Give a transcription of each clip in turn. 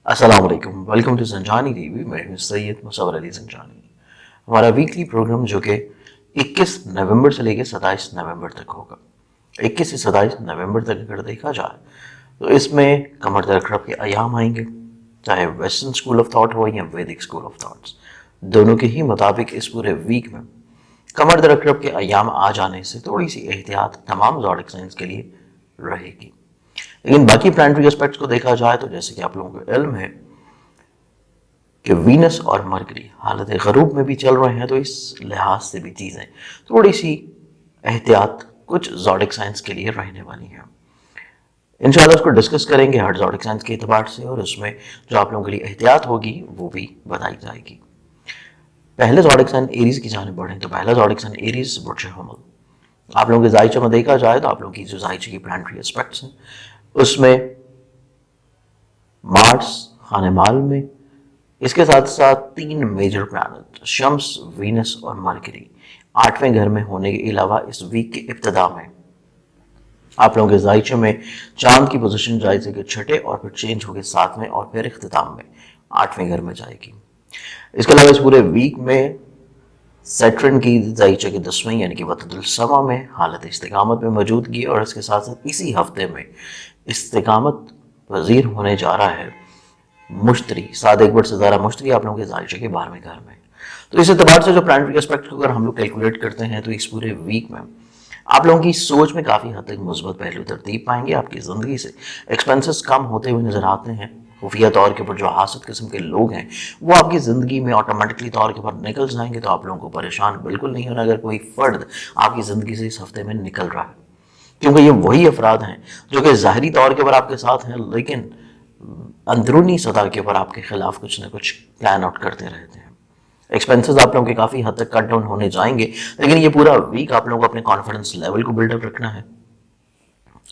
अस्सलाम वालेकुम, welcome to संजानी TV. मैं हूं सैयद मुसव्वर अली संजानी। हमारा वीकली प्रोग्राम जो कि 21 नवंबर से लेकर 27 नवंबर तक होगा। 21 से 27 नवंबर तक अगर देखा जाए तो इसमें कमर दरकरब के अयाम आएंगे, चाहे वेस्टर्न स्कूल ऑफ थॉट हो या वैदिक स्कूल ऑफ थॉट्स, दोनों के ही मुताबिक इस पूरे वीक में कमर दरकरब के अयाम आ जाने से थोड़ी सी एहतियात तमाम ज़ोडिक साइंस के लिए रहेगी। लेकिन बाकी प्लानिटरी एस्पेक्ट्स को देखा जाए तो जैसे कि आप लोगों को इल्म है कि वीनस और मरकरी हालत गरूब में भी चल रहे हैं, तो इस लिहाज से भी चीज़ें थोड़ी सी एहतियात कुछ ज़ोडिक साइंस के लिए रहने वाली हैं। इंशाल्लाह उसको डिस्कस करेंगे हर ज़ोडिक साइंस के एतबार से, और उसमें जो आप लोगों के लिए एहतियात होगी वो भी बताई जाएगी। पहले ज़ोडिक साइन एरीज की जाने बढ़ें तो पहला ज़ोडिक साइन एरीज बुर्ज हमल। आप लोगों के जायचे में देखा जाए तो आप लोगों की जो जायचे की प्लानिटरी एस्पेक्ट्स हैं उसमें मार्स खाने माल में, इसके साथ साथ 3 मेजर प्लैनेट शम्स, वीनस और मरकरी 8वें घर में होने के अलावा इस वीक के इब्तिदा में आप लोगों के जायचे में चांद की पोजीशन जायचे के छठे और फिर चेंज होकर 7वें और फिर इख्तिताम में 8वें घर में जाएगी। इसके अलावा इस पूरे वीक में सैटर्न की जायचे के 10वें यानी कि वतदुल समा में हालत इस्तिकामत में मौजूदगी, और इसके साथ साथ इसी हफ्ते में इस्तिकामत वजीर होने जा रहा है मुश्तरी, 7 से ज़्यादा मुश्तरी आप लोगों के जायचे के 12वें घर में। तो इस एतबार से जो प्लानिटरी एस्पेक्ट को अगर हम लोग कैलकुलेट करते हैं तो इस पूरे वीक में आप लोगों की सोच में काफ़ी हद तक मुस्बत पहलू तरतीब पाएंगे। आपकी ज़िंदगी से एक्सपेंसेस कम होते हुए नजर आते हैं। खुफिया तौर के ऊपर जो हासिल किस्म के लोग हैं वो आपकी ज़िंदगी में ऑटोमेटिकली तौर के ऊपर निकल जाएंगे, तो आप लोगों को परेशान बिल्कुल नहीं होना अगर कोई फ़र्द आपकी ज़िंदगी से इस हफ्ते में निकल रहा है, क्योंकि ये वही अफराद हैं जो कि ज़ाहरी तौर के ऊपर आपके साथ हैं लेकिन अंदरूनी सतह के ऊपर आपके खिलाफ कुछ ना कुछ प्लान आउट करते रहते हैं। एक्सपेंसेस आप लोगों के काफ़ी हद तक कट डाउन होने जाएंगे, लेकिन ये पूरा वीक आप लोगों को अपने कॉन्फिडेंस लेवल को बिल्डअप रखना है,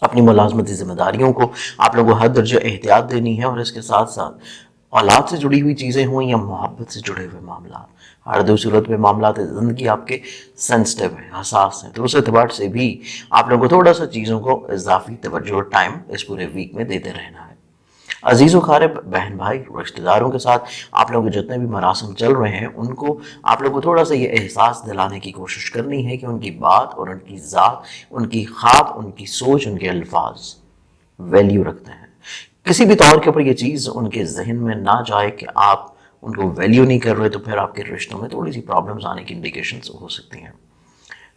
अपनी मुलाजमती जिम्मेदारियों को आप लोगों को हद दर्जा एहतियात देनी है, और इसके साथ साथ औलाद से जुड़ी हुई चीज़ें हों या मोहब्बत से जुड़े हुए मामला, हर दो सूरत में मामला ज़िंदगी आपके सेंसिटिव है, हसास है, तो उस एतबार से भी आप लोगों को थोड़ा सा चीज़ों को इजाफी तवज्जो और टाइम इस पूरे वीक में देते रहना है। अजीज़ व बहन भाई रिश्तेदारों के साथ आप लोगों के जितने भी मरासम चल रहे हैं उनको आप लोगों को थोड़ा सा ये एहसास दिलाने की कोशिश करनी है कि उनकी बात और उनकी ज़ात, उनकी ख्वाब, उनकी सोच, उनके अल्फाज वैल्यू रखते हैं। किसी भी तौर के ऊपर ये चीज़ उनके जहन में ना जाए कि आप उनको वैल्यू नहीं कर रहे, तो फिर आपके रिश्तों में थोड़ी सी प्रॉब्लम्स आने की इंडिकेशन हो सकती हैं।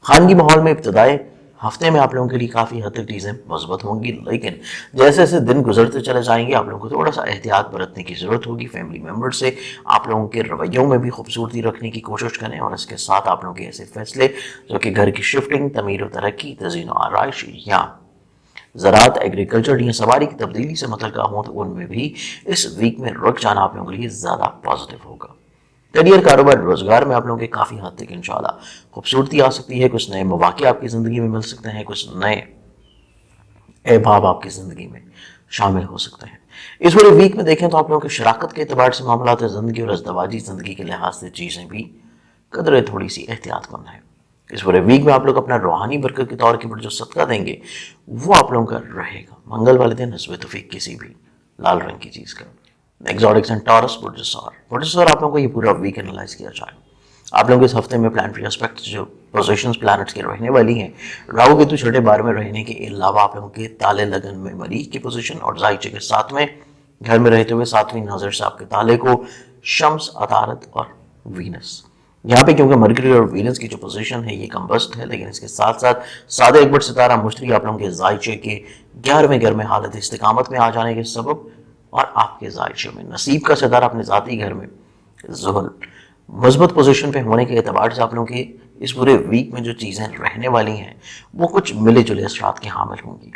खानगी माहौल में इब्तदाई हफ्ते में आप लोगों के लिए काफ़ी हद तक चीज़ें मजबूत होंगी, लेकिन जैसे जैसे दिन गुजरते चले जाएंगे आप लोगों को थोड़ा सा एहतियात बरतने की ज़रूरत होगी। फैमिली मेम्बर से आप लोगों के रवैयों में भी खूबसूरती रखने की कोशिश करें, और इसके साथ आप लोगों के ऐसे फैसले जो कि घर की शिफ्टिंग, तमीर व तरक्की, तज़ीन व आराइश या ज़राअत, एग्रीकल्चर या सवारी की तब्दीली से मतलब हों, तो उनमें भी इस वीक में रुक जाना आप लोगों के लिए ज़्यादा पॉजिटिव होगा। करियर, कारोबार, रोजगार में आप लोगों के काफ़ी हद तक इंशाल्लाह खूबसूरती आ सकती है। कुछ नए मौके आपकी ज़िंदगी में मिल सकते हैं, कुछ नए अहबाब आपकी ज़िंदगी में शामिल हो सकते हैं। इस पूरे वीक में देखें तो आप लोगों के शराकत के अतबार से मामला ज़िंदगी और अज़दवाजी ज़िंदगी के लिहाज से चीज़ें भी कदर थोड़ी सी एहतियात कम है। इस पूरे वीक में आप लोग अपना रूहानी बरकत के तौर के ऊपर जो सदका देंगे वो आप लोगों का रहेगा। मंगल वाले दिन नस्बे तौफीक किसी भी लाल रंग की चीज़ का। एक्सोटिक्स एंड टॉरस बुर्जसार आप लोगों को ये पूरा वीक एनालाइज किया जाए। आप लोगों के इस हफ्ते में प्लानिटरी एस्पेक्ट्स जो पोजीशंस प्लैनेट्स की रहने वाली हैं, राहु केतु छठे बार में रहने के अलावा आप लोगों के ताले लगन में मरीज की पोजीशन और जायचे के 7वें घर में रहते हुए 7वीं नजर से आपके ताले को शम्स, अतारत और वीनस, यहाँ पे क्योंकि मरकरी और वीनस की जो पोजीशन है ये कम्बस्ट है, लेकिन इसके साथ साथ सादे अकबर सितारा मुश्तरी आप लोगों के जायचे के 11वें घर में हालत इस्तिकामत में आ जाने के सबब, और आपके जायचे में नसीब का सितारा अपने ज़ाती घर में ज़ुहल मजबूत पोजीशन पे होने के एतबार से आप लोगों के इस पूरे वीक में जो चीज़ें रहने वाली हैं वो कुछ मिले जुले असरात के हामिल होंगी,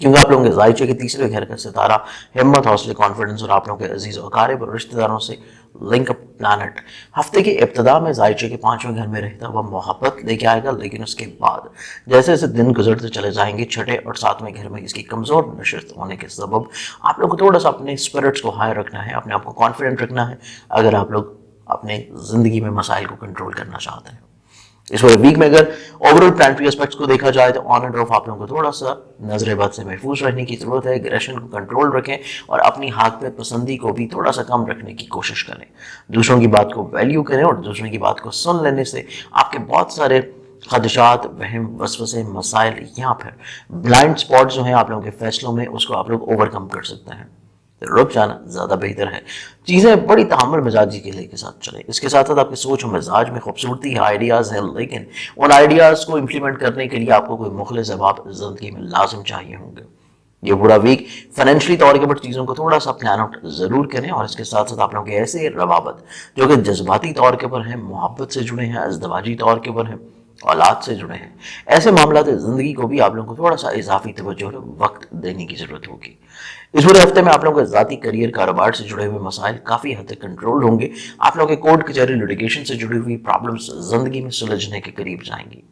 क्योंकि आप लोगों के जायचे के 3रे घर का सितारा हिम्मत, हौसले, कॉन्फिडेंस और आप लोगों के अजीज़ अकारिब और रिश्तेदारों से लिंक अप प्लानट हफ्ते की इब्तिदा में जायचे के 5वें घर में रहता हुआ मोहब्बत लेके आएगा, लेकिन उसके बाद जैसे जैसे दिन गुजरते चले जाएंगे 6ठे और 7वें घर में इसकी कमज़ोर नशिस्त होने के सबब आप लोग को थोड़ा सा अपने स्पिरिट्स को हाई रखना है, अपने आप को कॉन्फिडेंट रखना है अगर आप लोग अपने ज़िंदगी में मसाइल को कंट्रोल करना चाहते हैं। इस पूरे वीक में अगर ओवरऑल प्लानिटरी एस्पेक्ट्स को देखा जाए तो ऑन एंड ऑफ आप लोगों को थोड़ा सा नजर बद से महफूज रहने की जरूरत है। एग्रेशन को कंट्रोल रखें और अपनी हाथ पे पसंदी को भी थोड़ा सा कम रखने की कोशिश करें। दूसरों की बात को वैल्यू करें और दूसरों की बात को सुन लेने से आपके बहुत सारे खदशात, वहम, वसवसे, मसाइल या फिर ब्लाइंड स्पॉट जो है आप लोगों के फैसलों में, उसको आप लोग ओवरकम कर सकते हैं। रुक जाना ज़्यादा बेहतर है। चीज़ें बड़ी तहम्मुल मिजाजी के साथ चलें। इसके साथ साथ आपकी सोच और मिजाज में खूबसूरती है, आइडियाज़ हैं, लेकिन उन आइडियाज़ को इम्प्लीमेंट करने के लिए आपको कोई मुखलिस अहबाब ज़िंदगी में लाजम चाहिए होंगे। ये पूरा वीक फाइनेंशियली तौर के ऊपर चीज़ों को थोड़ा सा प्लान आउट ज़रूर करें और इसके साथ साथ आप लोगों के ऐसे रवाबत जो कि जज्बाती तौर के ऊपर हैं, मोहब्बत से जुड़े हैं, अज़दवाजी तौर के ऊपर हैं, औलाद से जुड़े हैं, ऐसे मामला ज़िंदगी को भी आप लोगों को थोड़ा सा इजाफी तवज्जो और वक्त देने की ज़रूरत होगी। इस पूरे हफ्ते में आप लोगों के ज़ाती करियर, कारोबार से जुड़े हुए मसाइल काफ़ी हद तक कंट्रोल होंगे। आप लोगों के कोर्ट कचहरी, लिटिगेशन से जुड़ी हुई प्रॉब्लम्स ज़िंदगी में सुलझने के करीब जाएंगी।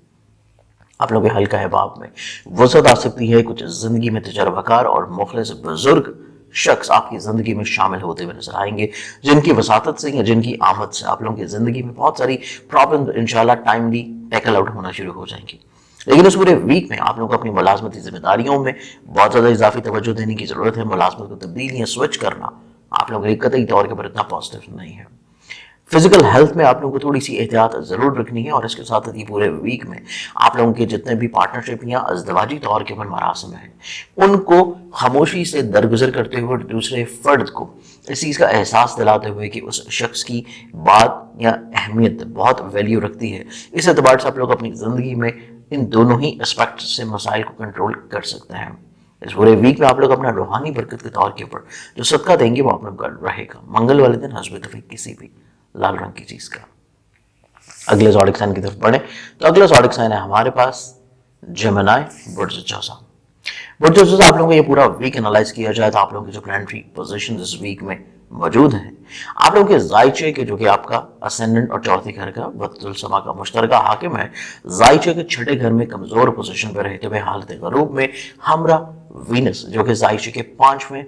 आप लोगों के हल्का अहबाब में वसअत आ सकती है। कुछ ज़िंदगी में तजर्बाकार और मुखलिस बुजुर्ग शख्स आपकी ज़िंदगी में शामिल होते हुए नजर आएंगे, जिनकी वसातत से या जिनकी आमद से आप लोगों की ज़िंदगी में बहुत सारी प्रॉब्लम इंशाल्लाह टाइमली टैकल आउट होना शुरू हो जाएंगी। लेकिन उस पूरे वीक में आप लोगों को अपनी मुलाजमती जिम्मेदारियों में बहुत ज़्यादा इजाफी तवज्जो देने की ज़रूरत है। मुलाजमत को तब्दील या स्विच करना आप लोगों के कतई तौर के पर इतना पॉजिटिव नहीं है। फिजिकल हेल्थ में आप लोगों को थोड़ी सी एहतियात ज़रूर रखनी है और इसके साथ साथ ये पूरे वीक में आप लोगों के जितने भी पार्टनरशिप या अज़दवाजी तौर के ऊपर मरासम हैं, उनको खामोशी से दरगुजर करते हुए दूसरे फर्द को इस चीज़ का एहसास दिलाते हुए कि उस शख्स की बात या अहमियत बहुत वैल्यू रखती है। इस एतबार से आप लोग अपनी ज़िंदगी में इन दोनों ही एस्पेक्ट से मसाइल को कंट्रोल कर सकते हैं। इस पूरे वीक में आप लोग अपना रूहानी बरकत के तौर के ऊपर जो सदका देंगे वो आप लोग का रहेगा। मंगल वाले दिन हस्ब तौफीक किसी भी लाल रंग की चीज का। अगले ज़ोडिक साइन की तरफ बढ़े तो अगला ज़ोडिक साइन है हमारे पास जेमिनी, बुर्ज चौसा। बुर्ज चौसा आप लोगों को ये पूरा वीक एनालाइज किया जाए तो आप लोगों की जो प्लानिटरी पोजीशन इस वीक में मौजूद हैं, आप लोगों के जायचे के जो कि आपका असेंडेंट और चौथे घर का वक्तुल समा का मुश्तरका हाकिम है, जायचे के छठे घर में कमजोर पोजीशन पर रहते हुए हालत गरूब में हमरा वीनस जो कि जायचे के 5वें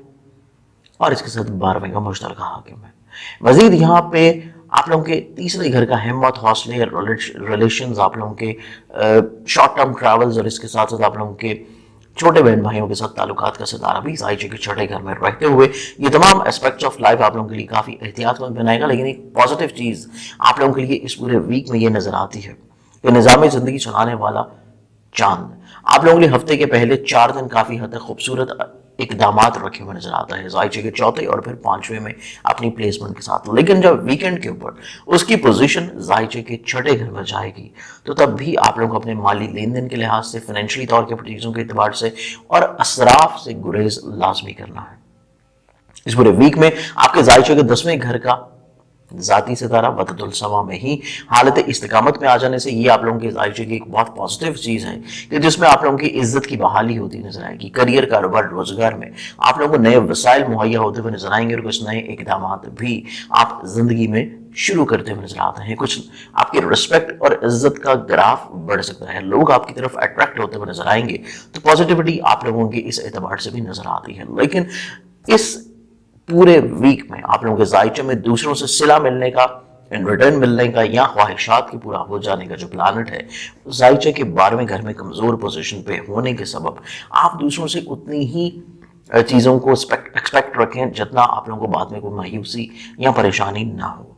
और इसके साथ 12वें का मुश्तरका हाकिम है। मजीद यहाँ पे आप लोगों के तीसरे घर का हिम्मत, हौसले, रिलेशंस, आप लोगों के शॉर्ट टर्म ट्रैवल्स और इसके साथ साथ आप लोगों के छोटे बहन भाइयों के साथ ताल्लुकात का सितारा भी जायचे के छठे घर में रहते हुए ये तमाम एस्पेक्ट्स ऑफ लाइफ आप लोगों के लिए काफ़ी एहतियातमंद बनाएगा। लेकिन एक पॉजिटिव चीज़ आप लोगों के लिए इस पूरे वीक में ये नज़र आती है कि निज़ामी ज़िंदगी चलाने वाला चांद आप लोगों के लिए हफ्ते के पहले 4 दिन काफ़ी हद तक खूबसूरत इकदामात रखे हुए नजर आता है, जायचे के चौथे और फिर 5वें में अपनी प्लेसमेंट के साथ। लेकिन जब वीकेंड के ऊपर उसकी पोजीशन जायचे के छठे घर में जाएगी तो तब भी आप लोगों को अपने माली लेन देन के लिहाज से, फाइनेंशियली तौर के चीज़ों के एतबार से और असराफ से गुरेज लाजमी करना है। इस पूरे वीक में आपके जायचे के 10वें घर का जाती सितारा वतदुल समा में ही हालत इस्तिकामत में आ जाने से ये आप लोगों के जायचे की एक बहुत पॉजिटिव चीज़ है कि जिसमें आप लोगों की इज्जत की बहाली होती नजर आएगी। करियर, कारोबार, रोजगार में आप लोगों को नए वसाइल मुहैया होते हुए नजर आएंगे और कुछ नए इकदाम भी आप जिंदगी में शुरू करते हुए नजर आते हैं। कुछ आपकी रिस्पेक्ट और इज्जत का ग्राफ बढ़ सकता है, लोग आपकी तरफ अट्रैक्ट होते हुए नजर आएंगे, तो पॉजिटिविटी आप लोगों की इस एतबार से भी नजर आती है। लेकिन इस पूरे वीक में आप लोगों के जायचे में दूसरों से सिला मिलने का, इन रिटर्न मिलने का या ख्वाहिशात की पूरा हो जाने का जो प्लानट है, जायचे के 12वें घर में कमजोर पोजीशन पे होने के सबब आप दूसरों से उतनी ही चीज़ों को एक्सपेक्ट रखें जितना आप लोगों को बाद में कोई मायूसी या परेशानी ना हो।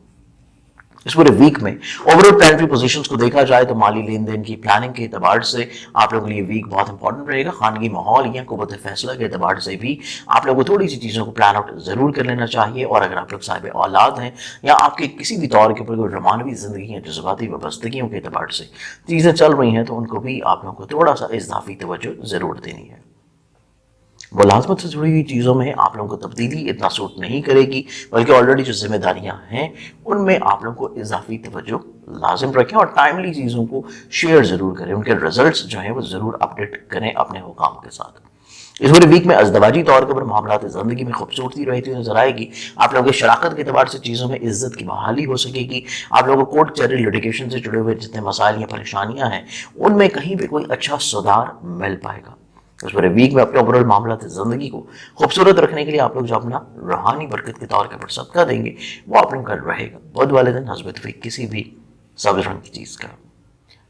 इस पूरे वीक में ओवरऑल प्लानिटरी पोजीशंस को देखा जाए तो माली लेन देन की प्लानिंग के एतबार से आप लोगों के लिए वीक बहुत इंपॉर्टेंट रहेगा। खानगी माहौल या कुव्वत फैसला के एतबार से भी आप लोगों को थोड़ी सी चीज़ों को प्लान आउट जरूर कर लेना चाहिए। और अगर आप लोग साहिब औलाद हैं या आपके किसी भी तौर के ऊपर कोई रमानवी जिंदगी या जज्बाती वाबस्तगियों के एतबार से चीज़ें चल रही हैं तो उनको भी आप लोगों को थोड़ा सा इजाफी तवज्जो जरूर देनी है। मुलाजमत से जुड़ी हुई चीज़ों में आप लोगों को तब्दीली इतना सूट नहीं करेगी, बल्कि ऑलरेडी जो जिम्मेदारियां हैं उनमें आप लोगों को इजाफी तवज्जो लाजिम रखें और टाइमली चीज़ों को शेयर ज़रूर करें। उनके रिजल्ट्स जो हैं वो ज़रूर अपडेट करें अपने हुकाम के साथ। इस पूरे वीक में अज़दवाजी तौर के ऊपर मामलात ज़िंदगी में खूबसूरती रहती हुई नजर आएगी। आप लोगों की शराकत के एतबार से चीज़ों में इज्जत की बहाली हो सकेगी। आप लोगों को कोर्ट कचहरी, लिटिगेशन से जुड़े हुए जितने मसाइल या परेशानियां हैं उनमें कहीं भी कोई अच्छा सुधार मिल पाएगा। इस पूरे वीक में अपने ओवरऑल मामला जिंदगी को खूबसूरत रखने के लिए आप लोग जो अपना रूहानी बरकत के तौर पर सदका देंगे वो आप लोग का रहेगा। बुध वाले दिन हस्ब तौफीक किसी भी सब्ज़ रंग की चीज़ का।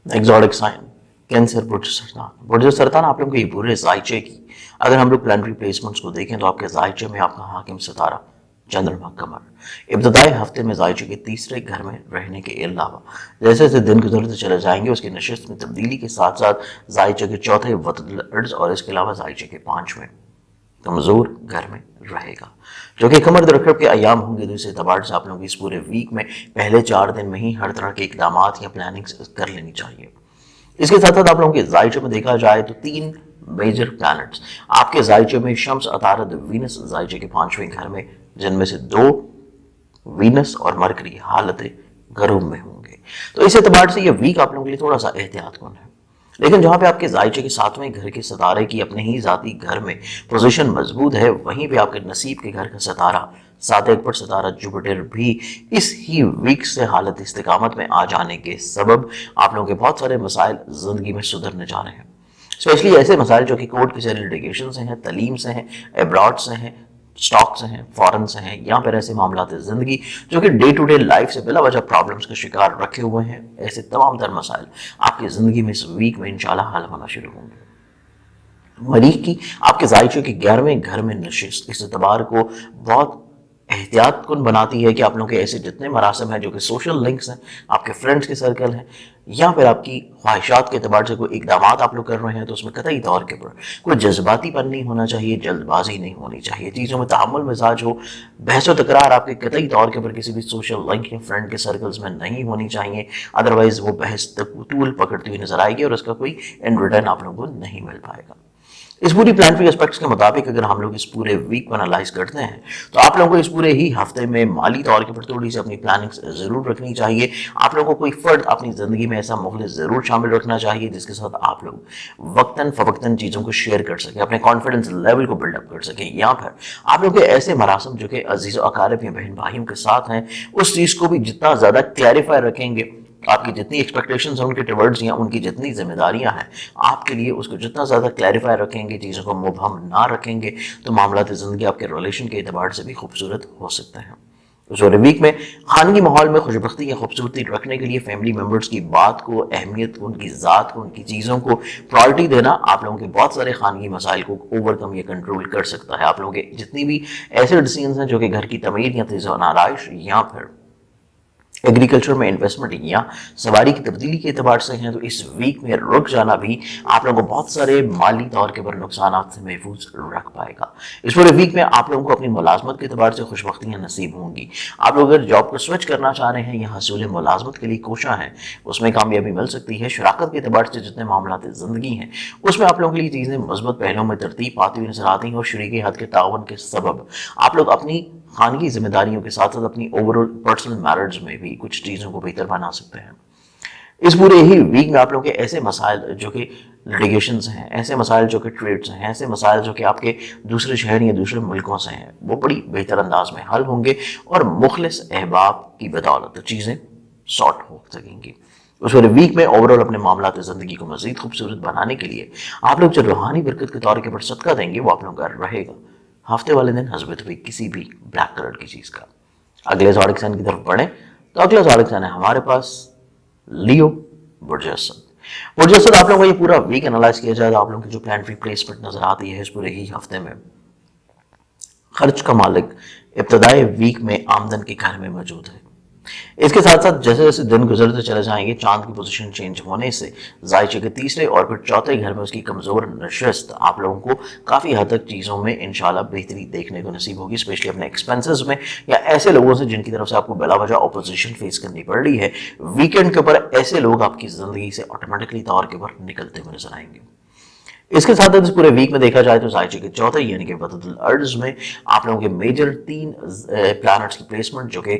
एग्जॉटिक साइन कैंसर, बुर्ज सरतान आप लोगों के पूरे जायचे की अगर हम लोग प्लानिटरी प्लेसमेंट्स को देखें तो आपके जायचे में आपका हाकिम सितारा चंद्रमा कमर इब्तदाई हफ्ते में जायचे के तीसरे घर में रहने के अलावा जैसे जैसे दिन गुजरते चले जाएंगे उसकी नशिस्त में तब्दीली के साथ साथ जायचे के चौथे वतदुल अर्ज और इसके अलावा जायचे के पांचवें कमजोर घर में रहेगा, जो कि कमर रकब के अयाम होंगे। तो इस एतबार से आप लोगों को इस पूरे वीक में पहले 4 दिन में ही हर तरह के इकदाम या प्लानिंग कर लेनी चाहिए। इसके साथ साथ आप लोगों के जायचे में देखा जाए तो 3 मेजर प्लैनेट्स आपके जायचे में शम्स, अतारद, वीनस जायचे के 5वें घर में, जिनमें से 2 वीनस और मरकरी हालत गरूब में होंगे। तो इस एतबार से ये वीक आप लोगों के लिए थोड़ा सा एहतियात कौन है, लेकिन जहां पे आपके जायचे के 7वें घर के सितारे की अपने ही जाती घर में पोजीशन मजबूत है, वहीं पे आपके नसीब के घर का सितारा 7 पर सितारा जुपिटर भी इस ही वीक से हालत इस्तिकामत में आ जाने के सबब आप लोगों के बहुत सारे मसाइल जिंदगी में सुधरने जा रहे हैं। स्पेशली ऐसे मसाइल जो कि कोर्ट कचहरी लिटिगेशन से हैं, तलीम से हैं, एब्रॉड से हैं, स्टॉक से हैं, फॉरेन से हैं, या फिर ऐसे मामला जिंदगी जो कि डे टू डे लाइफ से बिला वजह प्रॉब्लम्स का शिकार रखे हुए हैं, ऐसे तमाम तर मसाइल आपकी जिंदगी में इस वीक में इंशाल्लाह हल होना शुरू होंगे। मरीख की आपके जायचे के 11वें घर में नशिस्त इस एतबार को बहुत एहतियात कुन बनाती है कि आप लोगों के ऐसे जितने मरासम हैं जो कि सोशल लिंक्स हैं, आपके फ्रेंड्स के सर्कल हैं, या फिर आपकी ख्वाहिशात के अतबार से कोई इकदाम आप लोग कर रहे हैं, तो उसमें कतई तौर के पर कोई जज्बातीपन नहीं होना चाहिए, जल्दबाजी नहीं होनी चाहिए, चीज़ों में तहम्मुल मिजाज हो, बहस व तकरार आपके कतई तौर के पर किसी भी सोशल लिंक या फ्रेंड के सर्कल्स में नहीं होनी चाहिए। अदरवाइज वो बहस तूल पकड़ती हुई नजर आएगी और उसका कोई इन रिटर्न आप लोगों को नहीं मिल पाएगा। इस पूरी प्लानिटरी एस्पेक्ट्स के मुताबिक अगर हम लोग इस पूरे वीक को एनालाइज करते हैं तो आप लोगों को इस पूरे ही हफ्ते में माली तौर के पर थोड़ी सी अपनी प्लानिंग जरूर रखनी चाहिए। आप लोगों को कोई फर्द अपनी जिंदगी में ऐसा मुखलिस जरूर शामिल रखना चाहिए जिसके साथ आप लोग वक्तन फवक्तन चीज़ों को शेयर कर सकें, अपने कॉन्फिडेंस लेवल को बिल्डअप कर सकें, या फिर आप लोग के ऐसे मरासम जो कि अजीज़ व अकारिब या बहन भाइयों के साथ हैं उस चीज़ को भी जितना ज़्यादा क्लैरिफाई रखेंगे, आपकी जितनी एक्सपेक्टेशंस हैं उनके टुवर्ड्स या उनकी जितनी जिम्मेदारियां हैं आपके लिए उसको जितना ज़्यादा क्लैरिफाई रखेंगे, चीज़ों को मुबहम ना रखेंगे, तो मामला ज़िंदगी आपके रिलेशन के एतबार से भी खूबसूरत हो सकते हैं। उस वीक में खानगी माहौल में खुशबख्ती या खूबसूरती रखने के लिए फैमिली मेम्बर्स की बात को, अहमियत को, उनकी ज़ात को, उनकी चीज़ों को प्रायोरिटी देना आप लोगों के बहुत सारे खानगी मसाइल को ओवरकम या कंट्रोल कर सकता है। आप लोगों के जितनी भी ऐसे डिसीजंस हैं जो कि घर की तमीर या तेज़ आराइश या फिर एग्रीकल्चर में इन्वेस्टमेंट या सवारी की तब्दीली के एतबार से हैं, तो इस वीक में रुक जाना भी आप लोगों को बहुत सारे माली तौर के पर नुकसान से महफूज रख पाएगा। इस पूरे वीक में आप लोगों को अपनी मुलाजमत के एतबार से खुशबख्तियाँ नसीब होंगी। आप लोग अगर जॉब को स्विच करना चाह रहे हैं या हसूल मुलाजमत के लिए कोशा हैं, उसमें कामयाबी मिल सकती है। शराकत के एतबार से जितने मामला ज़िंदगी हैं उसमें आप लोगों के लिए चीज़ें मजबूत पहलों में तरतीब आती हुई नजर आती हैं और शरीक हद के तावन के सबब आप लोग अपनी खानगी जिम्मेदारियों के साथ साथ अपनी ओवरऑल पर्सनल मैरिज में भी कुछ चीज़ों को बेहतर बना सकते हैं। इस पूरे ही वीक में आप लोगों के ऐसे मसाइल जो कि लिटिगेशंस हैं, ऐसे मसाइल जो कि ट्रेड्स हैं, ऐसे मसाइल जो कि आपके दूसरे शहर या दूसरे मुल्कों से हैं, वो बड़ी बेहतर अंदाज में हल होंगे और मुखलिस अहबाब की बदौलत चीज़ें सॉर्ट हो सकेंगी। उस पूरे वीक में ओवरऑल अपने मामला ज़िंदगी को मज़ीद खूबसूरत बनाने के लिए आप लोग जो रूहानी बरकत के तौर के पर सदका देंगे वो आप लोगों का रहेगा हफ्ते वाले दिन हस्बत हुई किसी भी ब्लैक कलर की चीज़ का। अगले ज़ोडिक साइन की तरफ बढ़े तो अगला ज़ोडिक साइन है हमारे पास लियो बुर्ज असद। बुर्ज असद आप लोगों को ये पूरा वीक एनालाइज किया जाए तो आप लोगों की जो प्लानिटरी प्लेसमेंट नजर आती है इस पूरे ही हफ्ते में खर्च का मालिक इब्तदाई वीक में आमदन के घर में मौजूद है। इसके साथ साथ जैसे जैसे दिन गुजरते चले जाएंगे चांद की पोजीशन चेंज होने से जायचे के तीसरे और फिर चौथे घर में उसकी कमजोर नशिस्त आप लोगों को काफी हद तक चीजों में इंशाल्लाह बेहतरी देखने को नसीब होगी, स्पेशली अपने एक्सपेंसेस में या ऐसे लोगों से जिनकी तरफ से आपको बिला वजह ऑपोजिशन फेस करनी पड़ रही है। वीकेंड के ऊपर ऐसे लोग आपकी जिंदगी से ऑटोमेटिकली तौर के ऊपर निकलते हुए नजर आएंगे। इसके साथ इस पूरे वीक में देखा जाए तो जायचे के चौथे यानी कि वतदुल अर्ज में आप लोगों के मेजर 3 प्लैनेट्स की प्लेसमेंट जो कि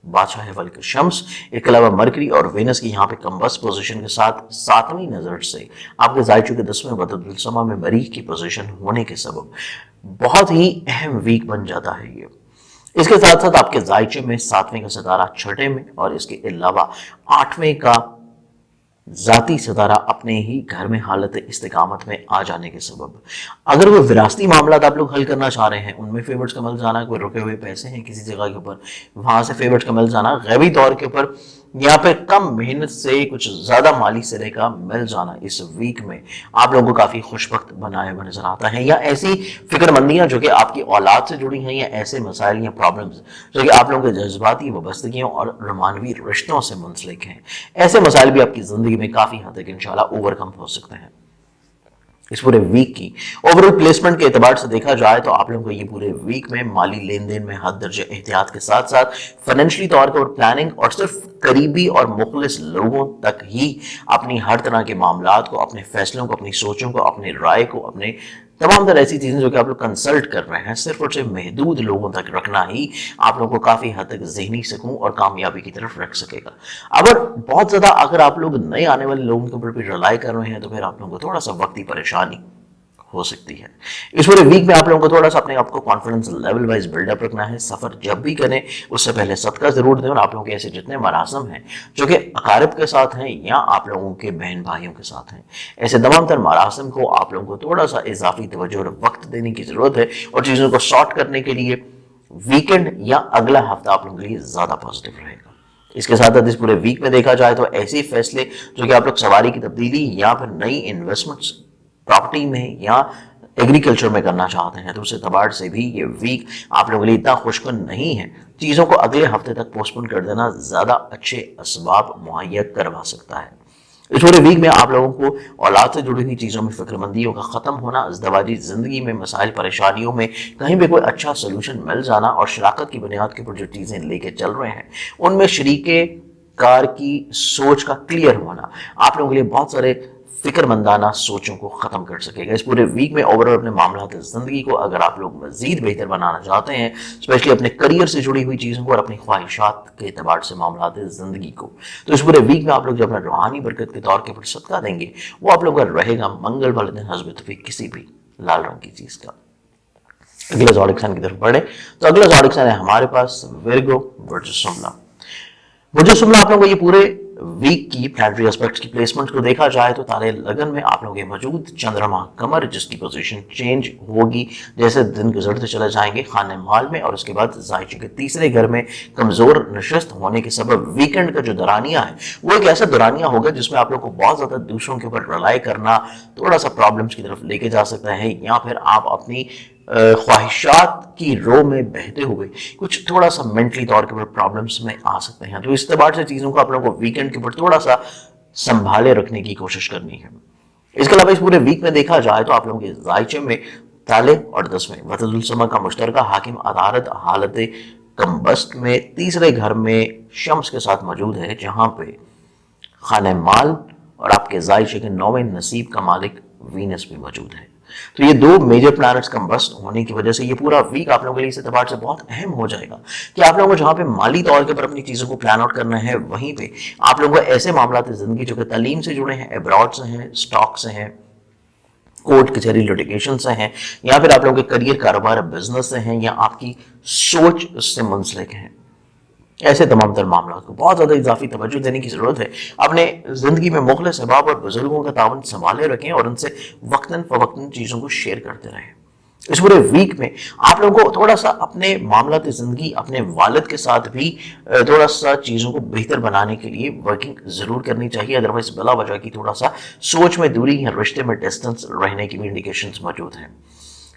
बादशाह है वल्क शम्स, इसके अलावा मरकरी और वेनस की यहाँ पे कम्बस पोजीशन के साथ 7वीं नजर से आपके जायचे के 10वें वतदुल समा में मरीख की पोजीशन होने के सबब बहुत ही अहम वीक बन जाता है ये। इसके साथ साथ आपके जायचे में 7वें का सितारा 6ठे में और इसके अलावा 8वें का जाती सितारा अपने ही घर में हालत इस्तिकामत में आ जाने के सबब अगर वो विरासती मामला आप लोग हल करना चाह रहे हैं, उनमें फेवर्स का मिल जाना, कोई रुके हुए पैसे हैं किसी जगह के ऊपर वहां से फेवर्स का मिल जाना, गैबी तौर के ऊपर यहाँ पे कम मेहनत से कुछ ज्यादा माली सिरे का मिल जाना इस वीक में आप लोगों को काफी खुशबख्त बनाए हुए नजर आता है, या ऐसी फिक्रमंदियां जो कि आपकी औलाद से जुड़ी हैं, या ऐसे मसाइल या प्रॉब्लम्स जो कि आप लोगों के जज्बाती वाबस्तगियों और रोमानवी रिश्तों से मुंसलिक हैं, ऐसे मसाइल भी आपकी जिंदगी में काफी हद तक इंशाल्लाह ओवरकम हो सकते हैं। इस पूरे वीक की ओवरऑल प्लेसमेंट के एतबार से देखा जाए तो आप लोगों को ये पूरे वीक में माली लेन देन में हद दर्जे एहतियात के साथ साथ फाइनेंशियली तौर पर प्लानिंग और सिर्फ करीबी और मुखलिस लोगों तक ही अपनी हर तरह के मामलात को, अपने फैसलों को, अपनी सोचों को, अपनी राय को, अपने तमाम तरह ऐसी चीजें जो कि आप लोग कंसल्ट कर रहे हैं, सिर्फ और सिर्फ महदूद लोगों तक रखना ही आप लोगों को काफी हद तक ज़हनी सुकून और कामयाबी की तरफ रख सकेगा। बहुत ज्यादा अगर आप लोग नए आने वाले लोगों के ऊपर भी रिलाई कर रहे हैं तो फिर आप लोगों को थोड़ा सा वक्ती परेशानी हो सकती है। इस पूरे वीक में आप लोगों को थोड़ा सा अपने आपको कॉन्फिडेंस लेवल वाइज बिल्डअप रखना है। सफर जब भी करें उससे पहले सदका जरूर दें, और आप लोगों के ऐसे जितने मरासम हैं जो कि अकारिब के साथ हैं या आप लोगों के बहन भाइयों के साथ हैं, ऐसे तमाम तर मरासम को आप लोगों को थोड़ा सा इजाफी तवज्जो और वक्त देने की जरूरत है, और चीजों को सॉर्ट करने के लिए वीकेंड या अगला हफ्ता आप लोगों के लिए ज्यादा पॉजिटिव रहेगा। इसके साथ साथ इस पूरे वीक में देखा जाए तो ऐसे फैसले जो कि आप लोग सवारी की तब्दीली या फिर नई इन्वेस्टमेंट्स प्रॉपर्टी में या एग्रीकल्चर में करना चाहते हैं तो उस एतबार से भी ये वीक आप लोगों के लिए इतना खुशकुन नहीं है। चीजों को अगले हफ्ते तक पोस्टपोन कर देना ज्यादा अच्छे असबाब मुहैया करवा सकता है। इस पूरे वीक में आप लोगों को औलाद से जुड़ी हुई चीजों में फिक्रमंदियों का खत्म होना, इज़्दवाजी जिंदगी में मसाइल परेशानियों में कहीं भी कोई अच्छा सोल्यूशन मिल जाना, और शराकत की बुनियाद के ऊपर जो चीजें लेके चल रहे हैं उनमें शरीके कार की सोच का क्लियर होना आप लोगों के लिए बहुत सारे फिक्रमंदाना सोचों को खत्म कर सकेगा। इस पूरे वीक में ओवरऑल अपने मामलात जिंदगी को अगर आप लोग मजीद बेहतर बनाना चाहते हैं, स्पेशली अपने करियर से जुड़ी हुई चीजों को और अपनी ख्वाहिशात के एतबार से मामलात जिंदगी को, तो इस पूरे वीक में आप लोग जब अपना रूहानी बरकत के तौर के ऊपर सदका देंगे वो आप लोग का रहेगा मंगल वाले दिन हस्ब तौफीक किसी भी लाल रंग की चीज का। अगले ज़ोडिक साइन की तरफ बढ़े तो अगला ज़ोडिक साइन है हमारे पास विर्गो वर्सेस शिमला। मुझे शिमला आप लोगों को ये पूरे वीक की प्लैनेटरी एस्पेक्ट्स की प्लेसमेंट को देखा जाए तो तारे लगन में आप लोगों के मौजूद चंद्रमा कमर जिसकी पोजीशन चेंज होगी जैसे दिन गुजरते चले जाएंगे खाने माल में, और उसके बाद जायचे के तीसरे घर में कमजोर नशस्त होने के सबब वीकेंड का जो दौरानिया है वो एक ऐसा दौरानिया होगा जिसमें आप लोग को बहुत ज्यादा दूसरों के ऊपर रिलाई करना थोड़ा सा प्रॉब्लम्स की तरफ लेके जा सकता है, या फिर आप अपनी ख्वाहिशात की रो में बहते हुए कुछ थोड़ा सा मेंटली तौर के ऊपर प्रॉब्लम्स में आ सकते हैं। तो इस एतबार से चीजों को आप लोगों को वीकेंड के ऊपर थोड़ा सा संभाले रखने की कोशिश करनी है। इसके अलावा इस पूरे वीक में देखा जाए तो आप लोगों के जायचे में ताले और 10वें वतदुल समा का मुश्तरका हाकिम अदारत हालत कम्बस्त में तीसरे घर में शम्स के साथ मौजूद है, जहां पे खाने माल और आपके जायचे के 9वें नसीब का मालिक वीनस भी मौजूद है। तो ये दो मेजर प्लैनेट्स कंबस्ट होने की वजह से ये पूरा वीक आप लोगों के लिए इस एतबार से बहुत अहम हो जाएगा कि आप लोगों को जहां पे माली तौर के ऊपर अपनी चीजों को प्लान आउट करना है वहीं पे आप लोगों को ऐसे मामला जिंदगी जो कि तालीम से जुड़े हैं, अब्रॉड से हैं, स्टॉक से हैं, कोर्ट कचहरी लिटिगेशन से हैं, या फिर आप लोगों के करियर कारोबार बिजनेस से हैं, या आपकी सोच से मुंसलिक हैं, ऐसे तमाम तर मामला को बहुत ज्यादा इजाफी तवज्जो देने की जरूरत है। अपने जिंदगी में मुखलिस अहबाब और बुजुर्गों का तावन संभाले रखें और उनसे वक्तन फवक्तन चीजों को शेयर करते रहें। इस पूरे वीक में आप लोगों को थोड़ा सा अपने मामलात जिंदगी अपने वालिद के साथ भी थोड़ा सा चीजों को बेहतर बनाने के लिए वर्किंग जरूर करनी चाहिए, अदरवाइज बिला वजह की थोड़ा सा सोच में दूरी या रिश्ते में डिस्टेंस रहने की भी इंडिकेशंस मौजूद हैं।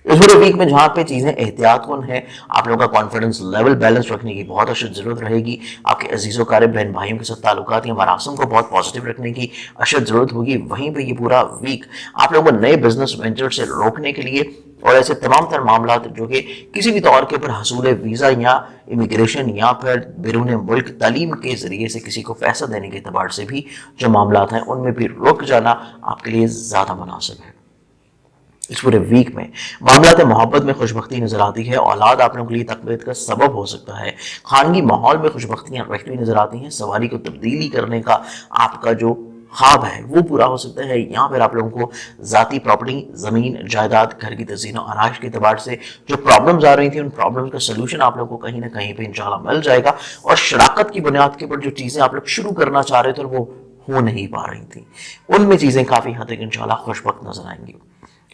इस पूरे वीक में जहां पे चीजें एहतियातकुन है आप लोगों का कॉन्फिडेंस लेवल बैलेंस रखने की बहुत अशद जरूरत रहेगी। आपके अजीजों कारब बहन भाइयों के साथ ताल्लुकात या मरासम को बहुत पॉजिटिव रखने की अशद जरूरत होगी। वहीं पे ये पूरा वीक आप लोगों को नए बिजनेस वेंचर से रोकने के लिए और ऐसे तमाम तर मामला जो कि किसी भी तौर के ऊपर हसूल वीजा या इमिग्रेशन या फिर बैरून मुल्क तालीम के जरिए से किसी को पैसा देने के एतबार से भी जो मामला हैं उनमें भी रुक जाना आपके लिए ज्यादा मुनासिब है। इस पूरे वीक में मामलात मोहब्बत में खुशबख्ती नजर आती है, औलाद आप लोगों के लिए तकबीयत का सबब हो सकता है, खानगी माहौल में खुशबख्तियां रहती हुई नजर आती हैं, सवारी को तब्दीली करने का आपका जो ख्वाब है वो पूरा हो सकता है, यहाँ पर आप लोगों को जाती प्रॉपर्टी ज़मीन जायदाद घर की तज़ीन और आराइश के अतबार से जो प्रॉब्लम्स आ रही थी उन प्रॉब्लम्स का सलूशन आप लोगों को कहीं ना कहीं पे इंशाल्लाह मिल जाएगा, और शराकत की बुनियाद के ऊपर जो चीज़ें आप लोग शुरू करना चाह रहे थे वो हो नहीं पा रही थी उनमें चीज़ें काफ़ी हद तक इंशाल्लाह खुशबख्त नजर आएंगी।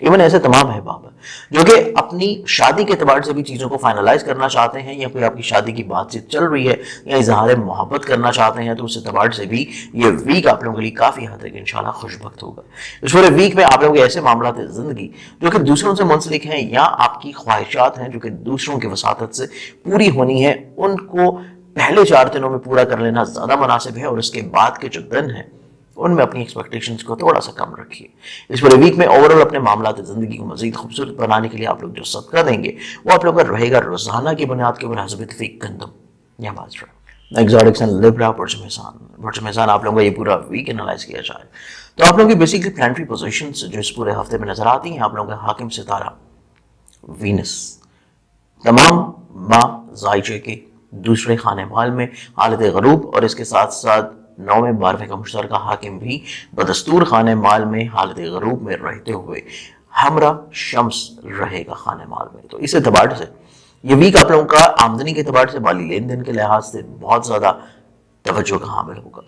ایون ایسے تمام احباب ہیں جو کہ اپنی شادی کے اعتبار سے بھی چیزوں کو فائنلائز کرنا چاہتے ہیں، یا کوئی آپ کی شادی کی بات چیت چل رہی ہے یا اظہار محبت کرنا چاہتے ہیں، تو اس اعتبار سے بھی یہ ویک آپ لوگوں کے لیے کافی حد تک انشاءاللہ خوش بخت ہوگا۔ اس پورے ویک میں آپ لوگوں کے ایسے معاملات زندگی جو کہ دوسروں سے منسلک ہیں، یا آپ کی خواہشات ہیں جو کہ دوسروں کی وساطت سے پوری ہونی ہے، ان کو پہلے 4 دنوں میں پورا کر لینا زیادہ مناسب ہے، اور اس کے بعد کے جو دن ہیں ان میں اپنی ایکسپیکٹیشنز کو تھوڑا سا کم رکھیے۔ اس پورے ویک میں اوورآل اپنے معاملات زندگی کو مزید خوبصورت بنانے کے لیے آپ لوگ جو صدقہ دیں گے وہ آپ لوگ کا رہے گا روزانہ کی بنیاد کے اوپر حسب اتفاق گندم یا باجرا۔ ایگزوٹک سن لیبرا پرچمیزان آپ لوگوں کا یہ پورا ویک انالائز کیا جائے تو آپ لوگوں کی بیسکلی پلانٹری پوزیشنز جو اس پورے ہفتے میں نظر آتی ہیں، آپ لوگوں کا حاکم ستارہ وینس تمام ماہ ذائچے کے دوسرے خانے مال میں حالت غروب، اور اس کے ساتھ ساتھ 9ویں 12ویں کا مشترکہ حاکم بھی بدستور خانے مال میں حالت غروب میں رہتے ہوئے ہمراہ شمس رہے گا خانے مال میں۔ تو اس اعتبار سے یہ ویک آپ لوگوں کا آمدنی کے اعتبار سے مالی لین دین کے لحاظ سے بہت زیادہ توجہ کا حامل ہوگا۔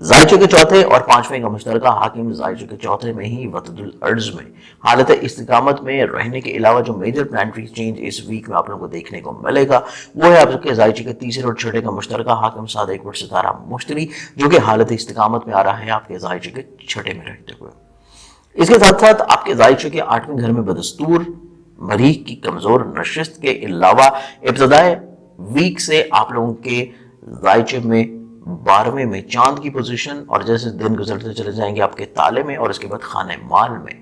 ذائچے کے چوتھے اور 5ویں کا مشترکہ حاکم ذائچے کے چوتھے میں ہی وطد الارض میں حالت استقامت میں رہنے کے علاوہ جو میجر پلانٹری چینج اس ویک میں آپ لوگوں کو دیکھنے کو ملے گا وہ ہے آپ کے ذائچے کے تیسرے اور چھٹے کا مشترکہ حاکم صادق ستارہ مشتری، جو کہ حالت استقامت میں آ رہا ہے آپ کے ذائچے کے چھٹے میں رہتے ہوئے۔ اس کے ساتھ ساتھ آپ کے ذائچے کے 8ویں گھر میں بدستور مریخ کی کمزور نشست کے علاوہ ابتدائے ویک سے آپ لوگوں کے ذائچے میں 12ویں میں چاند کی پوزیشن، اور جیسے دن گزرتے چلے جائیں گے آپ کے تالے میں، اور اس کے بعد خانے مال میں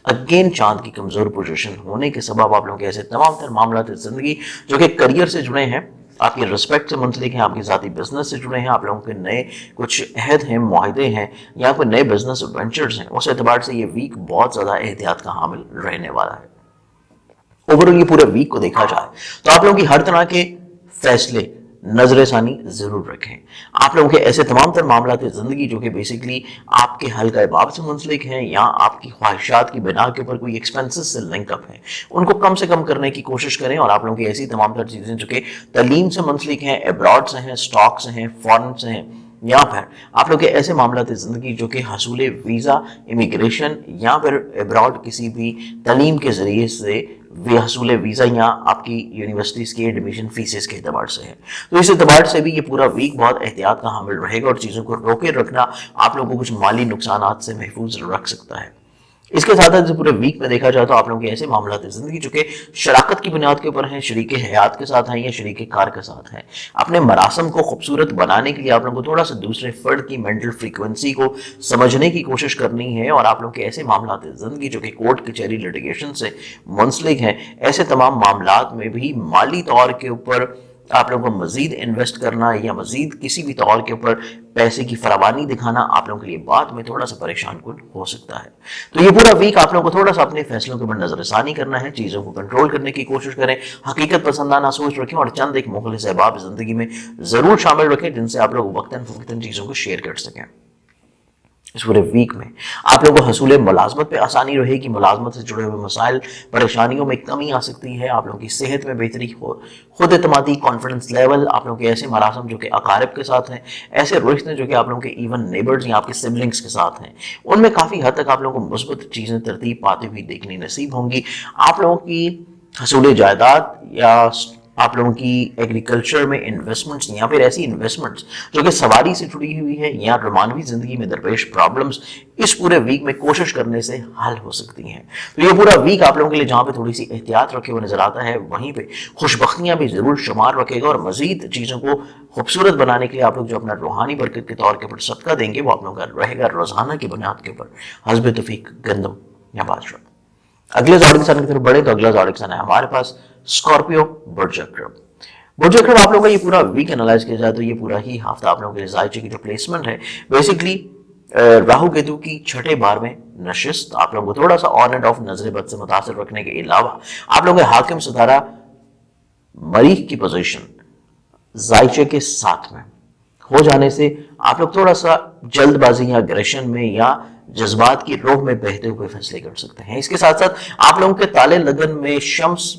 اگین چاند کی کمزور پوزیشن ہونے کے سبب آپ لوگوں کے ایسے تمام تر معاملات زندگی جو کہ کریئر سے جڑے ہیں، آپ کی رسپیکٹ سے منسلک ہیں، آپ کی ذاتی بزنس سے جڑے ہیں، آپ لوگوں کے نئے کچھ عہد ہیں، معاہدے ہیں، یا کوئی نئے بزنس وینچرز ہیں، اس اعتبار سے یہ ویک بہت زیادہ احتیاط کا حامل رہنے والا ہے۔ اوورآل یہ پورے ویک کو دیکھا جائے تو آپ لوگوں کی ہر طرح کے فیصلے نظر ثانی ضرور رکھیں۔ آپ لوگوں کے ایسے تمام تر معاملات زندگی جو کہ بیسکلی آپ کے حلقہ باب سے منسلک ہیں، یا آپ کی خواہشات کی بنا کے اوپر کوئی ایکسپینسز سے لنک اپ ہیں، ان کو کم سے کم کرنے کی کوشش کریں، اور آپ لوگوں کی ایسی تمام تر چیزیں جو کہ تعلیم سے منسلک ہیں، ابراڈ سے ہیں، سٹاک سے ہیں، فارن سے ہیں، یا پھر آپ لوگ کے ایسے معاملات زندگی جو کہ حصول ویزا، امیگریشن، یا پھر ابراڈ کسی بھی تعلیم کے ذریعے سے حصول ویزا، یا آپ کی یونیورسٹیز کے ایڈمیشن فیسز کے اعتبار سے ہے، تو اس اعتبار سے بھی یہ پورا ویک بہت احتیاط کا حامل رہے گا، اور چیزوں کو روکے رکھنا آپ لوگوں کو کچھ مالی نقصانات سے محفوظ رکھ سکتا ہے۔ اس کے ساتھ ساتھ پورے ویک میں دیکھا جائے تو آپ لوگوں کے ایسے معاملات زندگی جو کہ شراکت کی بنیاد کے اوپر ہیں، شریک حیات کے ساتھ ہیں یا شریک کار کے ساتھ ہیں، اپنے مراسم کو خوبصورت بنانے کے لیے آپ لوگوں کو تھوڑا سا دوسرے فرد کی مینٹل فریکوینسی کو سمجھنے کی کوشش کرنی ہے، اور آپ لوگوں کے ایسے معاملات زندگی جو کہ کورٹ کچہری لٹیگیشن سے منسلک ہیں، ایسے تمام معاملات میں بھی مالی طور کے اوپر آپ لوگوں کو مزید انویسٹ کرنا یا مزید کسی بھی طور کے اوپر پیسے کی فراوانی دکھانا آپ لوگوں کے لیے بعد میں تھوڑا سا پریشان کن ہو سکتا ہے۔ تو یہ پورا ویک آپ لوگوں کو تھوڑا سا اپنے فیصلوں کے اوپر نظر ثانی کرنا ہے، چیزوں کو کنٹرول کرنے کی کوشش کریں، حقیقت پسندانہ سوچ رکھیں، اور چند ایک مخلص احباب زندگی میں ضرور شامل رکھیں جن سے آپ لوگ وقتاً فوقتاً چیزوں کو شیئر کر سکیں۔ اس پورے ویک میں آپ لوگوں کو حصول ملازمت پہ آسانی رہے گی، ملازمت سے جڑے ہوئے مسائل پریشانیوں میں کمی آ سکتی ہے، آپ لوگوں کی صحت میں بہتری ہو، خود اعتمادی کانفیڈنس لیول، آپ لوگوں کے ایسے مراسم جو کہ اقارب کے ساتھ ہیں، ایسے رشتے جو کہ آپ لوگوں کے ایون نیبرز یا آپ کے سبلنگز کے ساتھ ہیں، ان میں کافی حد تک آپ لوگوں کو مثبت چیزیں ترتیب پاتی ہوئی دیکھنی نصیب ہوں گی۔ آپ لوگوں کی حصول جائیداد یا آپ لوگوں کی ایگریکلچر میں انویسٹمنٹس، یا پھر ایسی انویسٹمنٹس جو کہ سواری سے جڑی ہوئی ہے یا رومانوی زندگی میں درپیش پرابلمز، اس پورے ویک میں کوشش کرنے سے حل ہو سکتی ہیں۔ تو یہ پورا ویک آپ لوگوں کے لیے جہاں پہ تھوڑی سی احتیاط رکھے ہوئے نظر آتا ہے، وہیں پہ خوش بختیاں بھی ضرور شمار رکھے گا، اور مزید چیزوں کو خوبصورت بنانے کے لیے آپ لوگ جو اپنا روحانی برکت کے طور کے اوپر صدقہ دیں گے وہ آپ لوگوں کا رہے گا روزانہ کی بنیاد کے اوپر حسب توفیق گندم یا باجرا۔ اگلے زوڈک سائن کی طرف بڑھے تو اگلا زوڈک سائن ہے ہمارے پاس اسکارپیو برج اکرم۔ برج اکرم آپ لوگوں کا یہ پورا ویک انالائز کیا جائے تو یہ پورا ہی ہفتہ آپ لوگوں کے ذائچے کی جو پلیسمنٹ ہے بیسکلی راہو کیتو کی چھٹے بار میں نشست آپ لوگوں کو تھوڑا سا آن اینڈ آف نظر بد سے متاثر رکھنے کے علاوہ آپ لوگوں کے حاکم ستارہ مریخ کی پوزیشن ذائچے کے ساتھ میں ہو جانے سے آپ لوگ تھوڑا سا جلد بازی یا اگریشن میں یا جذبات کی روح میں بہتے ہوئے فیصلے کر سکتے ہیں۔ اس کے ساتھ ساتھ آپ لوگوں کے تالے لگن میں شمس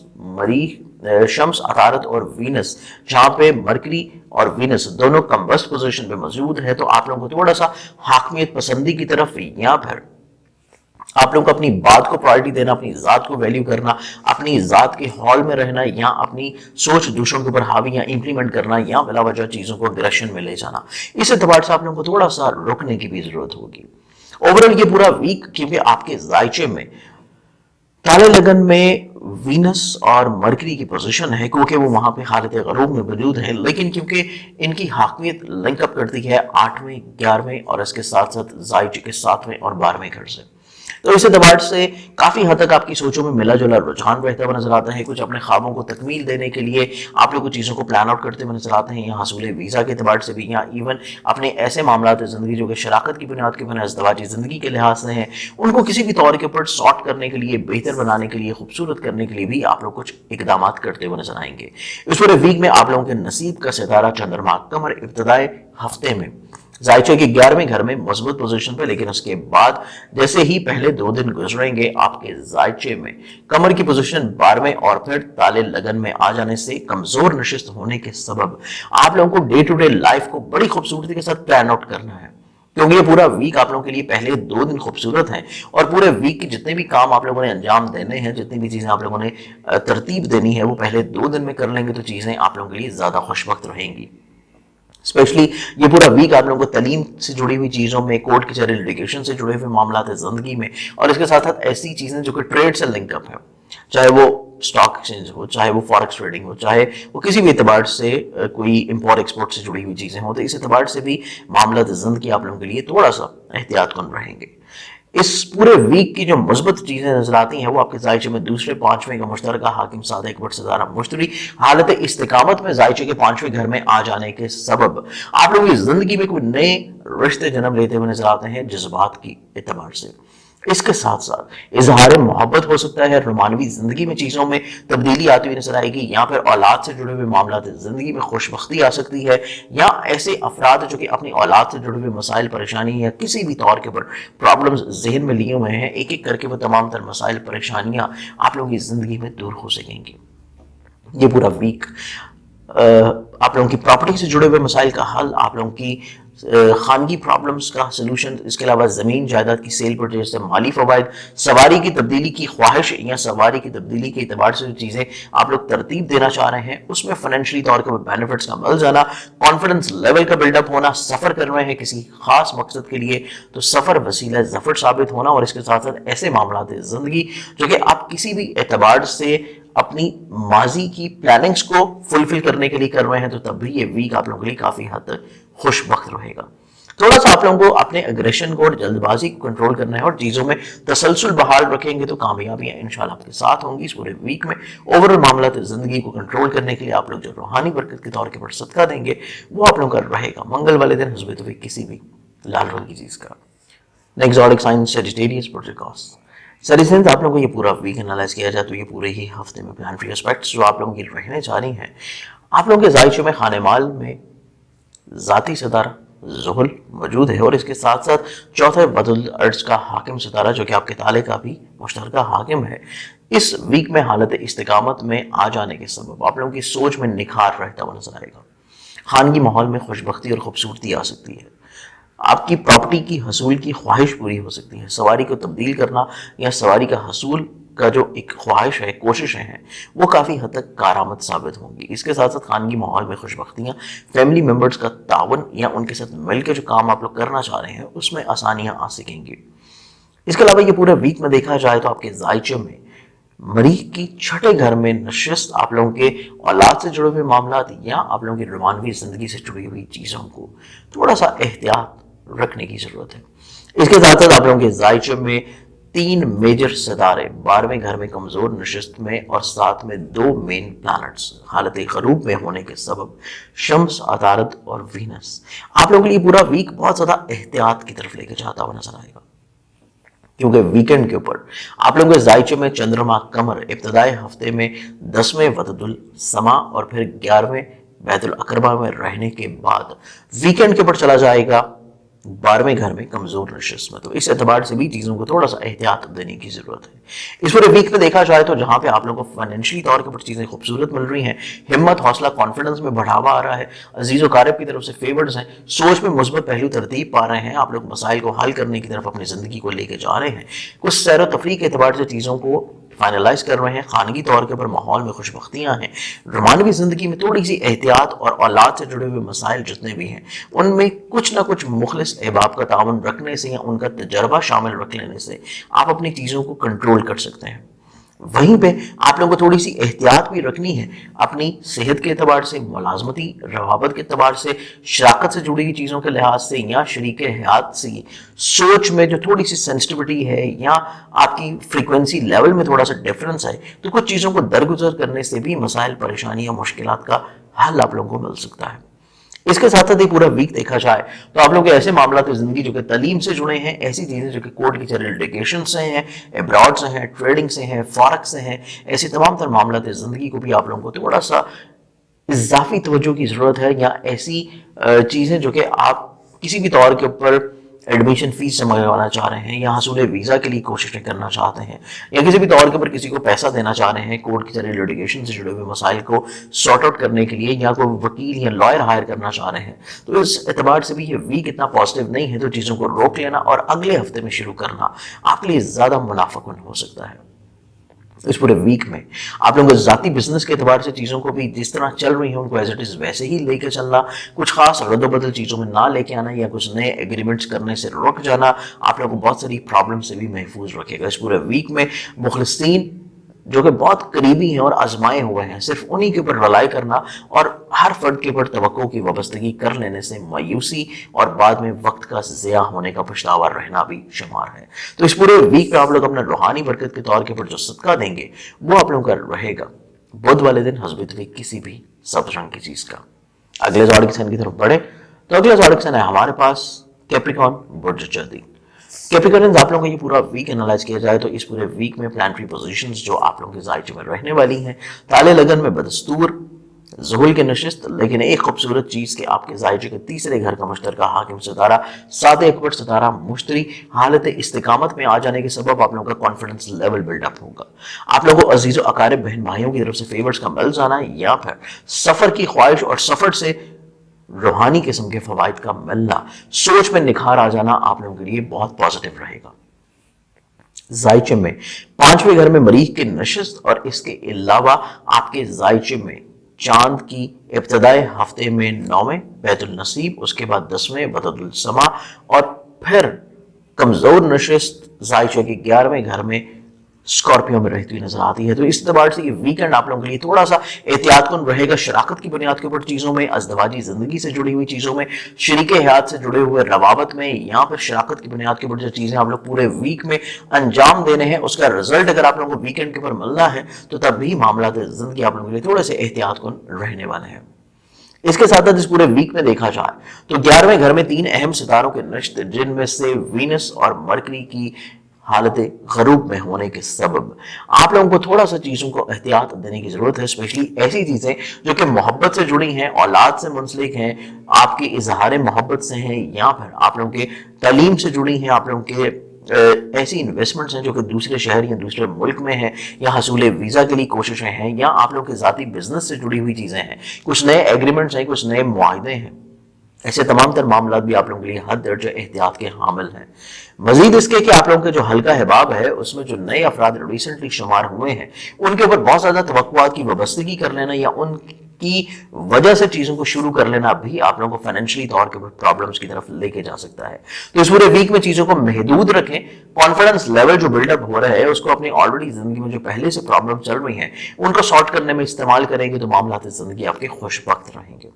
عطارد اور وینس، جہاں پہ مرکری اور وینس دونوں کمبسٹ پوزیشن پہ موجود ہے، تو آپ لوگوں کو تھوڑا سا حاکمیت پسندی کی طرف یا پھر آپ لوگوں کو اپنی بات کو پرائرٹی دینا، اپنی ذات کو ویلیو کرنا، اپنی ذات کے ہال میں رہنا، یا اپنی سوچ دوسروں کے اوپر حاوی یا امپلیمنٹ کرنا، یا بلا وجہ چیزوں کو اگریشن میں لے جانا، اس اعتبار سے آپ لوگوں کو تھوڑا سا رکنے کی بھی ضرورت ہوگی۔ اوورآل یہ پورا ویک کیونکہ آپ کے ذائچے میں تالے لگن میں وینس اور مرکری کی پوزیشن ہے، کیونکہ وہ وہاں پہ حالت غروب میں موجود ہے، لیکن کیونکہ ان کی حاکمیت لنک اپ کرتی ہے 8ویں 11ویں اور اس کے ساتھ ساتھ ذائچے کے 7ویں اور 12ویں گھر سے، تو اس اعتبار سے کافی حد تک آپ کی سوچوں میں ملا جلا رجحان رہتا ہوا نظر آتا ہے۔ کچھ اپنے خوابوں کو تکمیل دینے کے لیے آپ لوگ کچھ چیزوں کو پلان آؤٹ کرتے ہوئے نظر آتے ہیں، یا حصول ویزا کے اعتبار سے بھی، یا ایون اپنے ایسے معاملات زندگی جو کہ شراکت کی بنیاد کے بنا ازدواجی زندگی کے لحاظ سے ہیں، ان کو کسی بھی طور کے اوپر سارٹ کرنے کے لیے، بہتر بنانے کے لیے، خوبصورت کرنے کے لیے بھی آپ لوگ کچھ اقدامات کرتے ہوئے نظر آئیں گے۔ اس پورے ویک میں آپ لوگوں کے نصیب کا ستارہ چندرما قمر ابتدائے ہفتے میں ذائچے کے 11ویں گھر میں مثبت پوزیشن پہ، لیکن اس کے بعد جیسے ہی پہلے 2 دن گزریں گے آپ کے ذائچے میں قمر کی پوزیشن 12ویں اور پھر تالے لگن میں آ جانے سے کمزور نشست ہونے کے سبب آپ لوگوں کو ڈے ٹو ڈے لائف کو بڑی خوبصورتی کے ساتھ پلان آؤٹ کرنا ہے، کیونکہ یہ پورا ویک آپ لوگوں کے لیے پہلے 2 دن خوبصورت ہیں، اور پورے ویک کے جتنے بھی کام آپ لوگوں نے انجام دینے ہیں، جتنی بھی چیزیں آپ لوگوں نے ترتیب دینی ہے، وہ پہلے 2 دن میں کر لیں گے تو چیزیں آپ لوگوں کے لیے زیادہ خوش وقت رہیں گی۔ اسپیشلی یہ پورا ویک آپ لوگوں کو تعلیم سے جڑی ہوئی چیزوں میں، کورٹ کچہری لیٹیگیشن سے جڑے ہوئے معاملات زندگی میں، اور اس کے ساتھ ساتھ ایسی چیزیں جو کہ ٹریڈ سے لنک اپ ہیں، چاہے وہ اسٹاک ایکسچینج ہو، چاہے وہ فارکس ٹریڈنگ ہو، چاہے وہ کسی بھی اعتبار سے کوئی امپورٹ ایکسپورٹ سے جڑی ہوئی چیزیں ہوں، تو اس اعتبار سے بھی معاملات زندگی آپ لوگوں کے لیے تھوڑا سا احتیاط کن رہیں گے۔ اس پورے ویک کی جو مثبت چیزیں نظر آتی ہیں وہ آپ کے ذائچے میں دوسرے 5ویں کا مشترکہ حاکم صادق بٹ ستارہ مشتری حالت استقامت میں ذائچے کے 5ویں گھر میں آ جانے کے سبب آپ لوگوں کی زندگی میں کوئی نئے رشتے جنم لیتے ہوئے نظر آتے ہیں جذبات کی اعتبار سے۔ اس کے ساتھ ساتھ اظہار محبت ہو سکتا ہے، رومانوی زندگی میں چیزوں میں تبدیلی آتی ہوئی نظر آئے گی، یا پھر اولاد سے جڑے ہوئے معاملات زندگی میں خوش بختی آ سکتی ہے، یا ایسے افراد جو کہ اپنی اولاد سے جڑے ہوئے مسائل پریشانی یا کسی بھی طور کے پر پرابلمز ذہن میں لیے ہوئے ہیں، ایک ایک کر کے وہ تمام تر مسائل پریشانیاں آپ لوگوں کی زندگی میں دور ہو سکیں گی۔ یہ پورا ویک آپ لوگوں کی پراپرٹی سے جڑے ہوئے مسائل کا حل، آپ لوگوں کی خانگی پرابلمز کا سلوشن، اس کے علاوہ زمین جائیداد کی سیل پرچیز سے مالی فوائد، سواری کی تبدیلی کی خواہش یا سواری کی تبدیلی کے اعتبار سے جو چیزیں آپ لوگ ترتیب دینا چاہ رہے ہیں اس میں فائنینشلی طور کے بینیفٹس کا مل جانا، کانفیڈنس لیول کا بلڈ اپ ہونا، سفر کر رہے ہیں کسی خاص مقصد کے لیے تو سفر وسیلہ ظفر ثابت ہونا، اور اس کے ساتھ ساتھ ایسے معاملات زندگی جو کہ آپ کسی بھی اعتبار سے اپنی ماضی کی پلاننگز کو فلفل کرنے کے لیے کر رہے ہیں تو تب بھی یہ ویک آپ لوگوں کے لیے کافی حد تک خوش وقت رہے گا۔ تھوڑا سا آپ لوگوں کو اپنے اگریشن کو اور جلد بازی کو کنٹرول کرنا ہے، اور چیزوں میں تسلسل بحال رکھیں گے تو کامیابیاں انشاءاللہ آپ کے ساتھ ہوں گی اس پورے ویک میں۔ اوورآل معاملات زندگی کو کنٹرول کرنے کے لیے آپ لوگ جو روحانی برکت کے طور کے پر صدقہ دیں گے وہ آپ لوگوں کا رہے گا منگل والے دن حسب توفیق کسی بھی لال رنگ کی چیز کا۔ نیکسٹ زوڈک سائن سیجیٹیریس پروٹوکاس سیریسنز، آپ لوگوں کو یہ پورا ویک انالائز کیا جائے تو یہ پورے ہی ہفتے میں پلانٹری اسپیکٹس جو آپ لوگوں کی رہنے جا رہی ہیں، آپ لوگوں کے ذائچے میں خانہ مال میں ذاتی ستارہ زحل موجود ہے، اور اس کے ساتھ ساتھ چوتھے بدل الارض کا حاکم ستارہ جو کہ آپ کے تالے کا بھی مشترکہ حاکم ہے، اس ویک میں حالت استقامت میں آ جانے کے سبب آپ لوگوں کی سوچ میں نکھار رہتا ہوا نظر آئے گا، خانگی ماحول میں خوش بختی اور خوبصورتی آ سکتی ہے، آپ کی پراپرٹی کی حصول کی خواہش پوری ہو سکتی ہے، سواری کو تبدیل کرنا یا سواری کا حصول کا جو ایک خواہش ہے، کوششیں ہیں، وہ کافی حد تک کارآمد ثابت ہوں گی۔ اس کے ساتھ ساتھ خانگی ماحول میں خوش بختیاں، فیملی ممبرز کا تعاون یا ان کے ساتھ مل کے جو کام آپ لوگ کرنا چاہ رہے ہیں اس میں آسانیاں آ سکیں گی۔ اس کے علاوہ یہ پورے ویک میں دیکھا جائے تو آپ کے ذائچے میں مریخ کی 6 گھر میں نشست آپ لوگوں کے اولاد سے جڑے ہوئے معاملات یا آپ لوگوں کی رومانوی زندگی سے جڑی ہوئی چیزوں کو تھوڑا سا احتیاط رکھنے کی ضرورت ہے۔ اس کے ساتھ ساتھ آپ لوگوں کے ذائچے میں 3 میجر ستارے 12ویں گھر میں کمزور نشست میں اور ساتھ میں 2 مین پلانٹس حالت غروب میں ہونے کے سبب شمس، عطارد اور وینس آپ لوگوں کے لیے پورا ویک بہت زیادہ احتیاط کی طرف لے کے جاتا ہوا نظر آئے گا، کیونکہ ویکنڈ کے اوپر آپ لوگوں کے ذائچے میں چندرما قمر ابتدائی ہفتے میں 10ویں وتد السما اور پھر 11ویں بیت الاقربہ میں رہنے کے بعد ویکنڈ کے اوپر چلا جائے گا 12वें घर में कमजोर नशिस्त में, तो इस एतबार से भी चीजों को थोड़ा सा एहतियात देने की जरूरत है। इस पूरे वीक में देखा जाए तो जहां पे आप लोगों को फाइनेंशियली तौर के ऊपर चीजें खूबसूरत मिल रही हैं, हिम्मत, हौसला, कॉन्फिडेंस में बढ़ावा आ रहा है, अजीजो कारब की तरफ से फेवर्स हैं, सोच में मुस्बत पहलू तरतीब पा रहे हैं, आप लोग मसाइल को हल करने की तरफ अपनी जिंदगी को लेके जा रहे हैं, कुछ सैर व तफरीह के एतबार से चीजों को फाइनलाइज कर रहे हैं, खानगी तौर के ऊपर माहौल में खुशबख्तियां हैं, रोमानवी जिंदगी में थोड़ी सी एहतियात और औलाद से जुड़े हुए मसाइल जितने भी हैं उनमें कुछ ना कुछ मुखलिस अहबाब का तावन रखने से या उनका तजर्बा शामिल रख लेने से आप अपनी चीज़ों को कंट्रोल कर सकते हैं। वहीं पे आप लोगों को थोड़ी सी एहतियात भी रखनी है अपनी सेहत के एतबार से, मुलाजमती रवाबत के एतबार से, शराकत से जुड़ी हुई चीज़ों के लिहाज से, या शरीक हयात से, सोच में जो थोड़ी सी सेंसिटिविटी है या आपकी फ्रीक्वेंसी लेवल में थोड़ा सा डिफरेंस है, तो कुछ चीज़ों को दरगुजर करने से भी मसाइल, परेशानी या मुश्किलात का हल आप लोगों को मिल सकता है। इसके साथ साथ ही पूरा वीक देखा जाए तो आप लोग के ऐसे मामला तो जिंदगी जो कि तालीम से जुड़े हैं, ऐसी चीजें जो कि कोर्ट की लिटिगेशन से हैं, अब्रॉड से हैं, ट्रेडिंग से हैं, फॉरेक्स से हैं, ऐसी तमाम तर मामला जिंदगी को भी आप लोगों को थोड़ा सा इजाफी तवज्जो की जरूरत है, या ऐसी चीजें जो कि आप किसी भी तौर के ऊपर एडमिशन फीस से मंगवाना चाह रहे हैं, या हसूल वीज़ा के लिए कोशिशें करना चाहते हैं, या किसी भी तौर के ऊपर किसी को पैसा देना चाह रहे हैं कोर्ट की लिटिगेशन से जुड़े हुए मसाइल को सॉर्ट आउट करने के लिए, या कोई वकील या लॉयर हायर करना चाह रहे हैं, तो इस एतबार से भी ये वीक इतना पॉजिटिव नहीं है, तो चीज़ों को रोक लेना और अगले हफ्ते में शुरू करना आपके लिए ज़्यादा मुनाफाकुन हो सकता है। इस पूरे वीक में आप लोगों को जाती बिजनेस के एतबार से चीज़ों को भी जिस तरह चल रही है उनको एज इट इज़ वैसे ही लेकर चलना, कुछ खास रद्द-बदल चीज़ों में ना लेके आना या कुछ नए एग्रीमेंट्स करने से रुक जाना आप लोगों को बहुत सारी प्रॉब्लम से भी महफूज रखेगा। इस पूरे वीक में मुखलिसीन जो कि बहुत करीबी हैं और आजमाए हुए हैं, सिर्फ उन्हीं के ऊपर रलाई करना और हर फर्द के ऊपर तवक्को की वाबस्तगी कर लेने से मायूसी और बाद में वक्त का ज़िया होने का पछतावा रहना भी शुमार है। तो इस पूरे वीक में आप लोग अपना रूहानी बरकत के तौर के ऊपर जो सदका देंगे वो आप लोगों का रहेगा बुध वाले दिन हस्बत किसी भी सब्ज रंग की चीज़ का। अगले ज़ोडिक साइन की तरफ बढ़े तो अगला ज़ोडिक साइन है हमारे पास कैप्रिकॉर्न, बुर्ज जल्दी। कैप्रिकॉर्नियंस आप लोगों का ये पूरा वीक एनालाइज किया जाए तो इस पूरे वीक में प्लानिटरी पोजीशंस जो आप लोगों के ज़ायचे में रहने वाली हैं, ताले लगन में बदस्तूर ज़ुहुल के नशिस्त, लेकिन एक खूबसूरत चीज़ के आपके ज़ायचे के तीसरे घर का मुश्तरका हाकिम सितारा 7 अकबर सितारा मुश्तरी हालत इस्तिकामत में आ जाने के सबब आप लोगों का कॉन्फिडेंस लेवल बिल्डअप होगा। आप लोगों को अजीज़ व अकारिब बहन भाइयों की तरफ से फेवर्स का मिल जाना या फिर सफ़र की ख्वाहिश और सफ़र से रूहानी किस्म के फवाइद का मिलना, सोच में निखार आ जाना आप लोगों के लिए बहुत पॉजिटिव रहेगा। जायचे में 5वें घर में मरीख के नशिस्त और इसके अलावा आपके जायचे में चांद की इब्तदाई हफ्ते में 9वें बैतुल नसीब, उसके बाद 10वें बददुल समा और फिर कमजोर नशिस्त जायचे के 11वें घर में स्कॉर्पियो में रहती हुई नजर आती है। तो इस एतबार से ये वीकेंड आप लोगों के लिए थोड़ा सा एहतियातकुन रहेगा शराकत की बुनियाद के ऊपर चीज़ों में, अज़दवाजी ज़िंदगी से जुड़ी हुई चीज़ों में, शरीक हयात से जुड़े हुए रवाबत में, यहाँ पर शराकत की बुनियाद के ऊपर जो चीज़ें आप लोग पूरे वीक में अंजाम देने हैं उसका रिजल्ट अगर आप लोगों को वीकेंड के ऊपर मिलना है तो तब भी मामला ज़िंदगी आप लोगों के लिए थोड़े से एहतियातकुन रहने वाले हैं। इसके साथ साथ इस पूरे वीक में देखा जाए तो 11वें घर में 3 अहम सितारों के नश्त जिनमें से वीनस और मरकरी की हालत गरूब में होने के सबब आप लोगों को थोड़ा सा चीज़ों को एहतियात देने की ज़रूरत है, स्पेशली ऐसी चीज़ें जो कि मोहब्बत से जुड़ी हैं, औलाद से मुंसलिक हैं, आपके इजहार मोहब्बत से हैं, या फिर आप लोगों के तालीम से जुड़ी हैं, आप लोगों के ऐसी इन्वेस्टमेंट्स हैं जो कि दूसरे शहर या दूसरे मुल्क में हैं, या हसूल वीज़ा के लिए कोशिशें हैं, या आप लोगों के ज़ाती बिजनेस से जुड़ी हुई चीज़ें हैं, कुछ नए एग्रीमेंट्स हैं, कुछ नए मुआहदे हैं। ऐसे तमाम तर मामला भी आप लोगों के लिए हद दर्जा एहतियात के हामिल हैं। मजीद इसके कि आप लोगों के जो हल्का हिबाब है उसमें जो नए अफराद रिसेंटली शुमार हुए हैं उनके ऊपर बहुत ज़्यादा तवक्कुआत की वाबस्तगी कर लेना या उनकी वजह से चीज़ों को शुरू कर लेना भी आप लोगों को फाइनेंशियली तौर के ऊपर प्रॉब्लम्स की तरफ लेके जा सकता है। तो इस पूरे वीक में चीज़ों को महदूद रखें, कॉन्फिडेंस लेवल जो बिल्डअप हो रहा है उसको अपनी ऑलरेडी जिंदगी में जो पहले से प्रॉब्लम चल रही हैं उनको सॉर्ट करने में इस्तेमाल करेंगे तो मामला जिंदगी आपके खुशबख्त रहेंगे।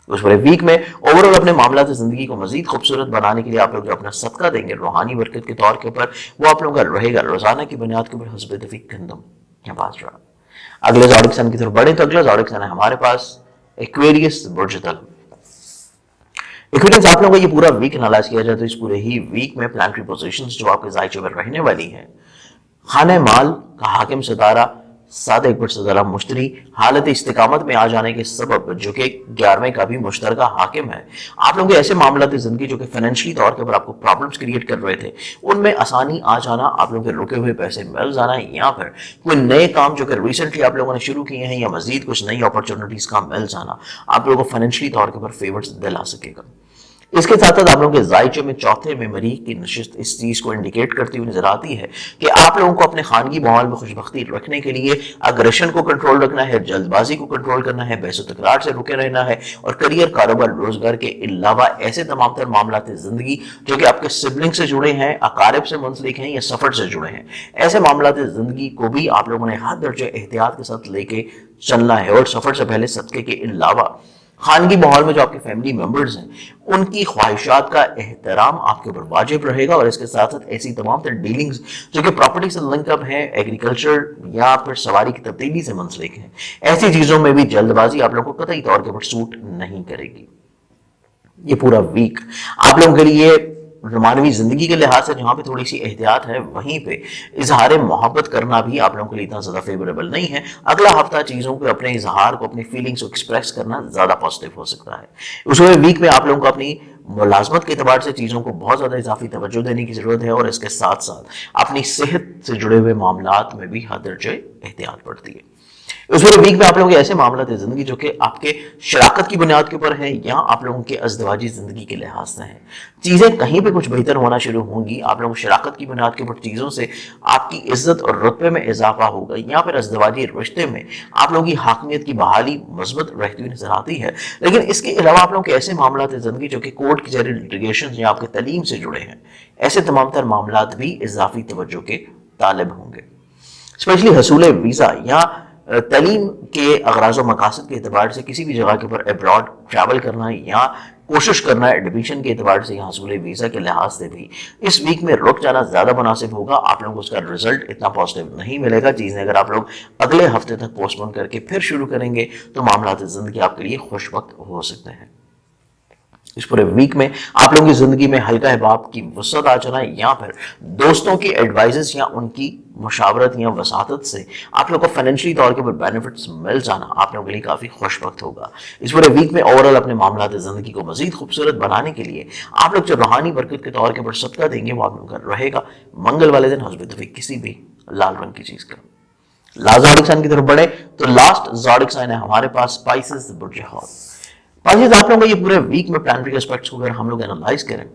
उस पूरे वीक में ओवरऑल अपने मामला जिंदगी को मजीद खूबसूरत बनाने के लिए आप लोग जो अपना सदका देंगे रूहानी बरकत के तौर के ऊपर वो आप लोगों का रहेगा रोजाना की बुनियाद के ऊपर हस्ब दफीक गंदम या बाजरा। अगले ज़ोडिक साइन की तरफ बढ़े तो अगला ज़ोडिक साइन है हमारे पास एक्वेरियस, बुर्ज तल। एक्वेरियस आप लोगों का ये पूरा वीक एनालाइज किया जाए तो इस पूरे ही वीक में प्लानिटरी पोजीशंस जो आपके ज़ायचे में रहने वाली हैं, खाने माल का हाकिम सितारा सात एक से ज़रा मुश्तरी हालत इस्तिकामत में आ जाने के सबब जो कि 11वें का भी मुश्तरका हाकिम है, आप लोगों के ऐसे मामला जिंदगी जो कि फाइनेंशियली तौर पर आपको प्रॉब्लम्स क्रिएट कर रहे थे, उनमें आसानी आ जाना, आप लोगों के रुके हुए पैसे मिल जाना, या फिर कोई नए काम जो कि रिसेंटली आप लोगों ने शुरू किए हैं या मजीद कुछ नई अपॉर्चुनिटीज का मिल जाना आप लोगों को फाइनेंशियली तौर के ऊपर फेवर्स दिला सकेगा। इसके साथ साथ आप लोगों के जायचे में चौथे में मरीख की नशिस्त इस चीज को इंडिकेट करती हुई नजर आती है कि आप लोगों को अपने खानगी माहौल में खुशबख्ती रखने के लिए अग्रेशन को कंट्रोल रखना है, जल्दबाजी को कंट्रोल करना है, बहस तकरार से रुके रहना है, और करियर, कारोबार, रोजगार के अलावा ऐसे तमाम तर मामला जिंदगी जो कि आपके सिबलिंग से जुड़े हैं, अकारिब से मुंसलिक हैं या सफर से जुड़े हैं, ऐसे मामला जिंदगी को भी आप लोगों ने हर दर्जे एहतियात के साथ लेके चलना है। और सफर से पहले सदके के अलावा खानगी माहौल में जो आपके फैमिली मेंबर्स हैं उनकी ख्वाहिशात का एहतराम आपके ऊपर वाजिब रहेगा। और इसके साथ साथ ऐसी तमाम तरह डीलिंग्स जो कि प्रॉपर्टी से लिंकअप है, एग्रीकल्चर या फिर सवारी की तब्दीली से मुंसलिक है, ऐसी चीजों में भी जल्दबाजी आप लोगों को कतई तौर के ऊपर सूट नहीं करेगी। ये पूरा वीक आप लोगों के लिए रोमानवी जिंदगी के लिहाज से जहां पे थोड़ी सी एहतियात है, वहीं पे इजहार मोहब्बत करना भी आप लोगों के लिए इतना ज्यादा फेवरेबल नहीं है। अगला हफ्ता चीजों को, अपने इजहार को, अपनी फीलिंग्स को एक्सप्रेस करना ज्यादा पॉजिटिव हो सकता है। उस वीक में आप लोगों को अपनी मुलाजमत के एतबार से चीजों को बहुत ज्यादा इजाफी तवज्जो देने की जरूरत है। और इसके साथ साथ अपनी सेहत से जुड़े हुए मामलात में भी हद दर्जे एहतियात पड़ती है। उस पूरे वीक में आप लोगों के ऐसे मामला थे जिंदगी जो कि आपके शराकत की बुनियाद के ऊपर है या आप लोगों के अज़दवाजी जिंदगी के लिहाज से है। चीजें कहीं पे कुछ बेहतर होना शुरू होंगी। आप लोगों को शराकत की बुनियाद के ऊपर चीजों से आपकी इज्जत और रुतबे में इजाफा होगा, या फिर अज़दवाजी रिश्ते में आप लोगों की हाकमियत की बहाली मजबूत रहती हुई नजर आती है। लेकिन इसके अलावा आप लोगों के ऐसे मामला थे जिंदगी जो कि कोर्ट कचहरी, लिटिगेशन या आपके तलीम से जुड़े हैं, ऐसे तमाम तर मामला भी इजाफी तवज्जो के तालिब होंगे। स्पेशली हसूल वीजा या तलीम के अगराज और मकासद के एतबार से किसी भी जगह के ऊपर अब्रॉड ट्रैवल करना या कोशिश करना है, एडमिशन के एतबार से या हसूल वीजा के लिहाज से भी इस वीक में रुक जाना ज्यादा मुनासिब होगा। आप लोगों को उसका रिजल्ट इतना पॉजिटिव नहीं मिलेगा। चीजें अगर आप लोग अगले हफ्ते तक पोस्टपोन करके फिर शुरू करेंगे तो मामला जिंदगी आपके लिए खुशवक्त हो सकते हैं। इस पूरे वीक में आप लोगों की जिंदगी में हल्का अहबाब की वसअत आ जाना या फिर दोस्तों की एडवाइजेस या उनकी मुशावरत या वसातत से आप लोग को फाइनेंशियली तौर के ऊपर बेनिफिट्स मिल जाना आप लोगों के लिए काफी खुशवक्त होगा। इस पूरे वीक में ओवरऑल अपने मामला जिंदगी को मजीद खूबसूरत बनाने के लिए आप लोग जो रूहानी बरकत के तौर के ऊपर सदका देंगे वो आप लोगों का रहेगा मंगल वाले दिन हस्ब किसी भी लाल रंग की चीज का। लास्ट ज़ोडिक साइन की तरफ बढ़े तो लास्ट ज़ोडिक साइन है हमारे पास स्पाइसेस बुर्ज हौस। पाइसेस आप लोगों का ये पूरे वीक में प्लानिटरी एस्पेक्ट्स को अगर हम लोग एनालाइज करें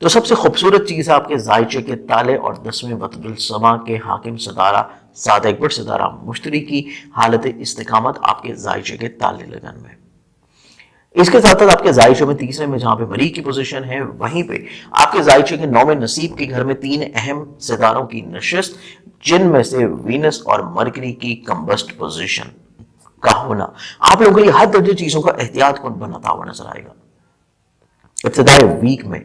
तो सबसे खूबसूरत चीज है आपके जायचे के ताले और 10वें वतदुल समा के हाकिम सितारा 7 एक सितारा मुश्तरी की हालत इस्तिकामत आपके जायचे के ताले लगन में। इसके साथ साथ आपके जायचे में तीसरे में जहां पे मरीख की पोजीशन है, वहीं पे आपके जायचे के 9वें नसीब के घर में 3 अहम सितारों की नशिस्त, जिनमें से वीनस और मरकरी की कंबस्ट पोजीशन का होना आप लोगों को ये हर दर्जे चीजों का एहतियात कौन बनाता हुआ नजर आएगा। इब्तिदाई वीक में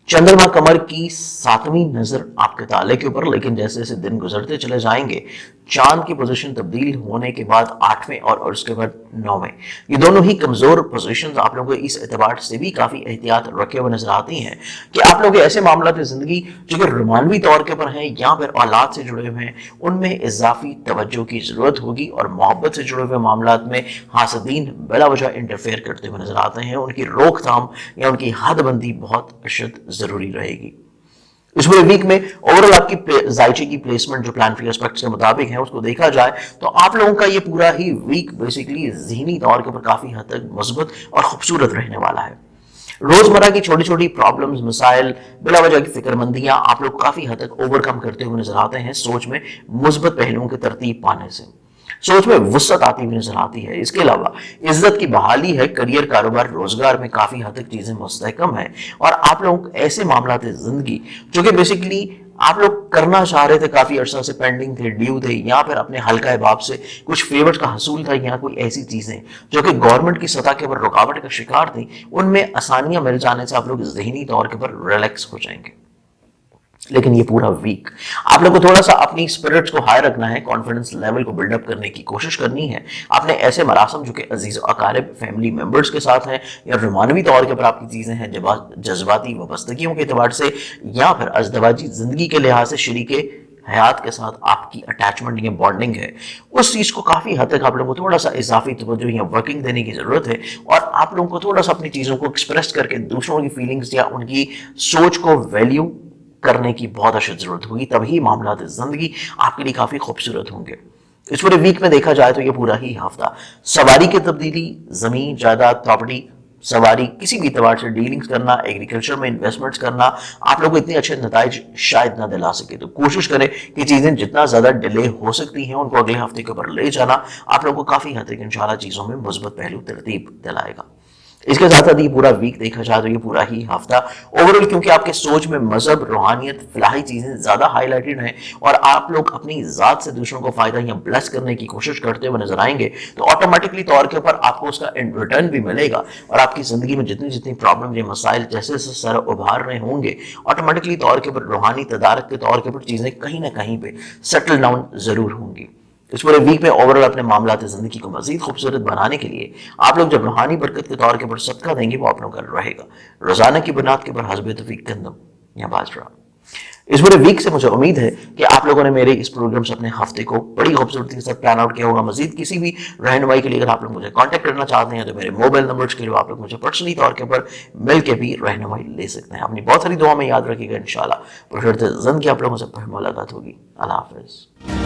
चंद्रमा कमर की 7वीं नजर आपके ताले के ऊपर, लेकिन जैसे जैसे दिन गुजरते चले जाएंगे चांद की पोजीशन तब्दील होने के बाद 8वें और उसके बाद 9वें, ये दोनों ही कमजोर पोजीशंस आप लोगों को इस एतबार से भी काफी एहतियात रखे हुए नजर आती हैं कि आप लोग ऐसे मामला जिंदगी जो कि रोमानवी तौर के ऊपर हैं या फिर औलाद से जुड़े हुए हैं उनमें इजाफी तवज्जो की जरूरत होगी। और मोहब्बत से जुड़े हुए मामला में हासदीन बिला वजह इंटरफेयर करते हुए नजर आते हैं, उनकी रोकथाम या उनकी हदबंदी बहुत अशद जरूरी रहेगी। इस पूरे वीक में ओवरऑल आपकी जायचे की प्लेसमेंट जो प्लानिटरी एस्पेक्ट्स के मुताबिक है उसको देखा जाए तो आप लोगों का ये पूरा ही वीक बेसिकली ज़हनी तौर के ऊपर काफी हद तक मजबूत और खूबसूरत रहने वाला है। रोजमर्रा की छोटी छोटी प्रॉब्लम्स, मसाइल, बिला वजह की फिक्रमंदियां आप लोग काफी हद तक ओवरकम करते हुए नजर आते हैं सोच में मुस्बत पहलुओं की तरतीब पाने से। सोच में वुसअत आती हुई नजर आती है। इसके अलावा इज्जत की बहाली है, करियर, कारोबार, रोजगार में काफी हद तक चीजें मुस्तहकम है। और आप लोग ऐसे मामला थे जिंदगी जो कि बेसिकली आप लोग करना चाह रहे थे, काफी अरसा से पेंडिंग थे, ड्यू थे, या फिर अपने हल्का अहबाब से कुछ फेवर्स का हसूल था, या कोई ऐसी चीजें जो कि गवर्नमेंट की सतह के ऊपर रुकावट का शिकार थी, उनमें आसानियां मिल जाने से आप लोग जहनी तौर के ऊपर रिलैक्स हो जाएंगे। लेकिन ये पूरा वीक आप लोग को थोड़ा सा अपनी स्पिरिट्स को हाई रखना है, कॉन्फिडेंस लेवल को बिल्डअप करने की कोशिश करनी है। आपने ऐसे मरासम जो कि अजीज अकारिब, फैमिली मेंबर्स के साथ हैं या रोमानवी तौर के ऊपर आपकी चीजें हैं जज्बाती वाबस्तगियों के एतबार से या फिर अज़दवाजी जिंदगी के लिहाज से शरीके حیات کے ساتھ آپ کی اٹیچمنٹ یا بانڈنگ ہے اس چیز کو کافی حد تک آپ لوگوں کو تھوڑا سا اضافی توجہ یا ورکنگ دینے کی ضرورت ہے، اور آپ لوگوں کو تھوڑا سا اپنی چیزوں کو ایکسپریس کر کے دوسروں کی فیلنگز یا ان کی سوچ کو ویلیو کرنے کی بہت اشد ضرورت ہوگی، تبھی معاملات زندگی آپ کے لیے کافی خوبصورت ہوں گے۔ اس پورے ویک میں دیکھا جائے تو یہ پورا ہی ہفتہ سواری کی تبدیلی، زمین جائیداد پراپرٹی سواری، کسی بھی اعتبار سے ڈیلنگز کرنا، ایگریکلچر میں انویسٹمنٹس کرنا آپ لوگ کو اتنے اچھے نتائج شاید نہ دلا سکے، تو کوشش کریں کہ چیزیں جتنا زیادہ ڈیلے ہو سکتی ہیں ان کو اگلے ہفتے کے اوپر لے جانا آپ لوگوں کو کافی حد تک انشاءاللہ چیزوں میں مثبت پہلو ترتیب دلائے گا۔ اس کے ساتھ ساتھ یہ پورا ویک دیکھا جائے تو یہ پورا ہی ہفتہ اوورال کیونکہ آپ کے سوچ میں مذہب، روحانیت، فلاحی چیزیں زیادہ ہائی لائٹڈ ہیں اور آپ لوگ اپنی ذات سے دوسروں کو فائدہ یا بلیس کرنے کی کوشش کرتے ہوئے نظر آئیں گے، تو آٹومیٹکلی طور کے اوپر آپ کو اس کا ان ریٹرن بھی ملے گا، اور آپ کی زندگی میں جتنی جتنی پرابلم یا مسائل جیسے جیسے سر ابھار رہے ہوں گے، آٹومیٹکلی طور کے اوپر روحانی تدارک کے طور کے اوپر چیزیں کہیں نہ کہیں پہ سیٹل ڈاؤن ضرور ہوں گی۔ اس پورے ویک میں اوورال اپنے معاملات زندگی کو مزید خوبصورت بنانے کے لیے آپ لوگ جب روحانی برکت کے طور کے اوپر صدقہ دیں گے وہ آپ لوگوں کا رہے گا روزانہ کی بنیاد کے اوپر حسب توفیق گندم یا باجرا۔ اس پورے ویک سے مجھے امید ہے کہ آپ لوگوں نے میرے اس پروگرام سے اپنے ہفتے کو بڑی خوبصورتی کے ساتھ پلان آؤٹ کیا ہوگا۔ مزید کسی بھی رہنمائی کے لیے اگر آپ لوگ مجھے کانٹیکٹ کرنا چاہتے ہیں تو میرے موبائل نمبرز کے لیے آپ لوگ مجھے پرسنلی طور کے اوپر مل کے بھی رہنمائی لے سکتے ہیں۔ اپنی بہت ساری دعا میں یاد رکھیے گا، انشاءاللہ پرفیکٹ زندگی آپ لوگوں سے پھر ملاقات ہوگی۔ اللہ حافظ۔